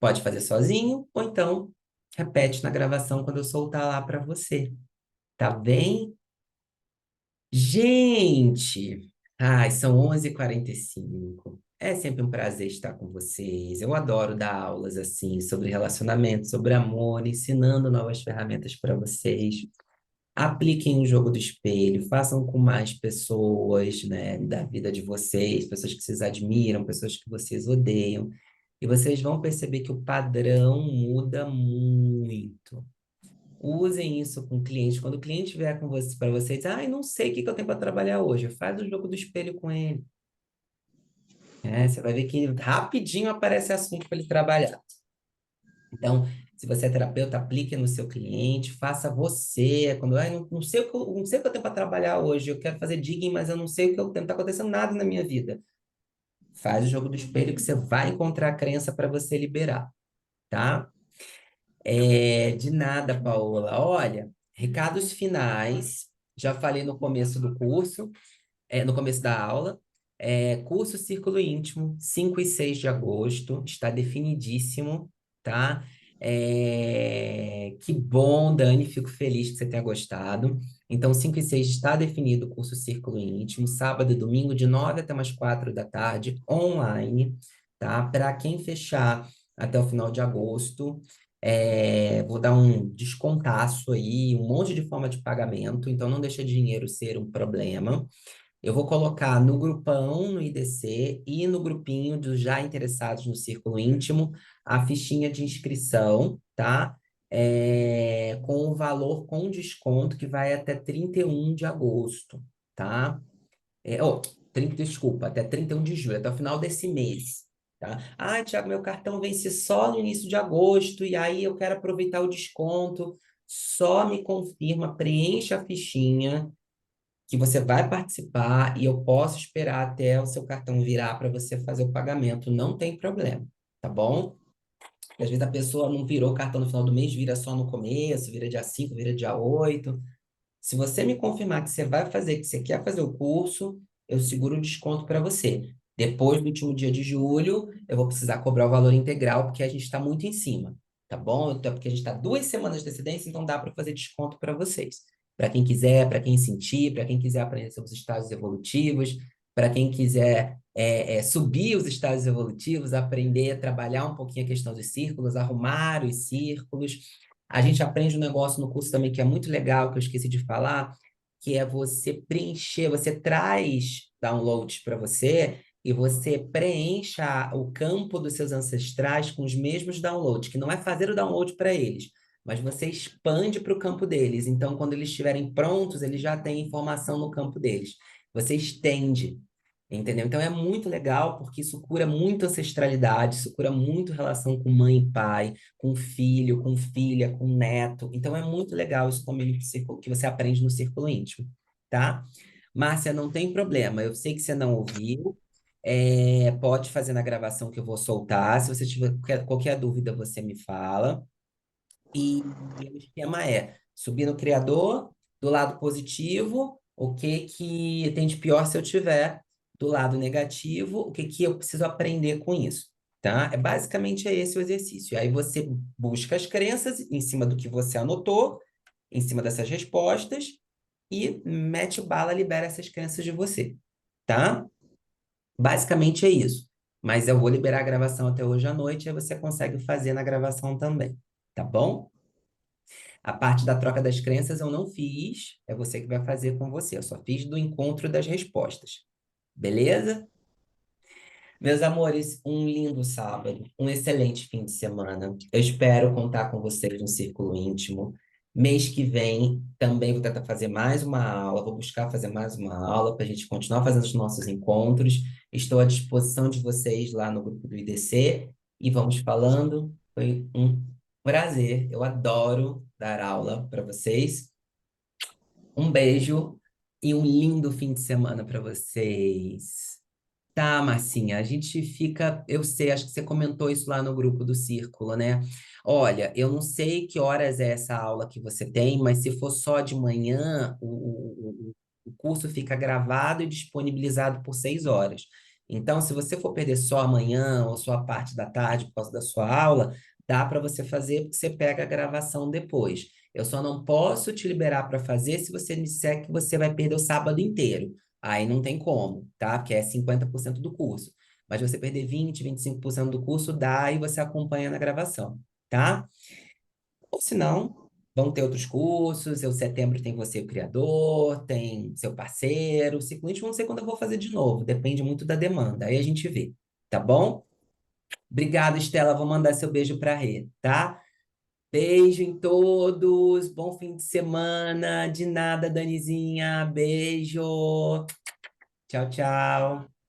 Pode fazer sozinho ou então repete na gravação quando eu soltar lá para você. Tá bem? Gente! Ai, são 11h45. É sempre um prazer estar com vocês. Eu adoro dar aulas assim sobre relacionamento, sobre amor, ensinando novas ferramentas para vocês. Apliquem o jogo do espelho, façam com mais pessoas, né, da vida de vocês, pessoas que vocês admiram, pessoas que vocês odeiam, e vocês vão perceber que o padrão muda muito. Usem isso com o cliente. Quando o cliente vier com você para vocês, ai, não sei o que que eu tenho para trabalhar hoje. Faz o jogo do espelho com ele. Você vai ver que rapidinho aparece assunto para ele trabalhar. Então, se você é terapeuta, aplique no seu cliente, faça você. Quando, não sei não sei o que eu tenho para trabalhar hoje, eu quero fazer digging, mas eu não sei o que eu tenho, não está acontecendo nada na minha vida. Faz o jogo do espelho que você vai encontrar a crença para você liberar, tá? De nada, Paola. Olha, recados finais. Já falei no começo do curso, no começo da aula. Curso Círculo Íntimo, 5 e 6 de agosto, está definidíssimo, tá? Que bom, Dani, fico feliz que você tenha gostado. Então, 5 e 6 está definido o curso Círculo Íntimo, sábado e domingo, de 9 até umas 4 da tarde, online, tá? Para quem fechar até o final de agosto, vou dar um descontaço aí, um monte de forma de pagamento, então não deixa dinheiro ser um problema. Eu vou colocar no grupão, no IDC e no grupinho dos já interessados no Círculo Íntimo a fichinha de inscrição, tá? Com o valor com desconto que vai até 31 de agosto, tá? É, oh, 30, desculpa, até 31 de julho, até o final desse mês, tá? Ah, Thiago, meu cartão vence só no início de agosto e aí eu quero aproveitar o desconto. Só me confirma, preencha a fichinha que você vai participar e eu posso esperar até o seu cartão virar para você fazer o pagamento, não tem problema, tá bom? Porque às vezes a pessoa não virou o cartão no final do mês, vira só no começo, vira dia 5, vira dia 8. Se você me confirmar que você vai fazer, que você quer fazer o curso, eu seguro o desconto para você. Depois do último dia de julho, eu vou precisar cobrar o valor integral, porque a gente está muito em cima, tá bom? Então, porque a gente está 2 semanas de antecedência, então dá para fazer desconto para vocês. Para quem quiser, para quem sentir, para quem quiser aprender sobre os estágios evolutivos, para quem quiser subir os estágios evolutivos, aprender a trabalhar um pouquinho a questão dos círculos, arrumar os círculos. A gente aprende um negócio no curso também que é muito legal, que eu esqueci de falar, que é você preencher, você traz downloads para você e você preencha o campo dos seus ancestrais com os mesmos downloads, que não é fazer o download para eles, mas você expande para o campo deles. Então, quando eles estiverem prontos, eles já têm informação no campo deles. Você estende. Entendeu? Então é muito legal porque isso cura muito ancestralidade, isso cura muito relação com mãe e pai, com filho, com filha, com neto. Então é muito legal isso também que você aprende no círculo íntimo, tá? Márcia, não tem problema. Eu sei que você não ouviu. Pode fazer na gravação que eu vou soltar. Se você tiver qualquer dúvida, você me fala. E o esquema é subir no criador, do lado positivo, o que que tem de pior se eu tiver, do lado negativo, o que que eu preciso aprender com isso, tá? Basicamente é esse o exercício. Aí você busca as crenças em cima do que você anotou, em cima dessas respostas, e mete bala, libera essas crenças de você, tá? Basicamente é isso. Mas eu vou liberar a gravação até hoje à noite, aí você consegue fazer na gravação também, tá bom? A parte da troca das crenças eu não fiz, é você que vai fazer com você. Eu só fiz do encontro das respostas. Beleza? Meus amores, um lindo sábado, um excelente fim de semana. Eu espero contar com vocês no Círculo Íntimo. Mês que vem também vou tentar fazer mais uma aula, vou buscar fazer mais uma aula para a gente continuar fazendo os nossos encontros. Estou à disposição de vocês lá no grupo do IDC e vamos falando. Foi um prazer, eu adoro dar aula para vocês. Um beijo e um lindo fim de semana para vocês. Tá, Marcinha, a gente fica. Eu sei, acho que você comentou isso lá no grupo do Círculo, né? Olha, eu não sei que horas é essa aula que você tem, mas se for só de manhã, o curso fica gravado e disponibilizado por 6 horas. Então, se você for perder só amanhã ou só a parte da tarde por causa da sua aula, dá para você fazer, porque você pega a gravação depois. Eu só não posso te liberar para fazer se você me disser que você vai perder o sábado inteiro. Aí não tem como, tá? Porque é 50% do curso. Mas você perder 20, 25% do curso, dá e você acompanha na gravação, tá? Ou se não, vão ter outros cursos. Em setembro tem você, o criador, tem seu parceiro. Ciclista, não sei quando eu vou fazer de novo. Depende muito da demanda. Aí a gente vê, tá bom? Obrigado, Estela. Vou mandar seu beijo pra Rê, tá? Beijo em todos. Bom fim de semana. De nada, Danizinha. Beijo. Tchau, tchau.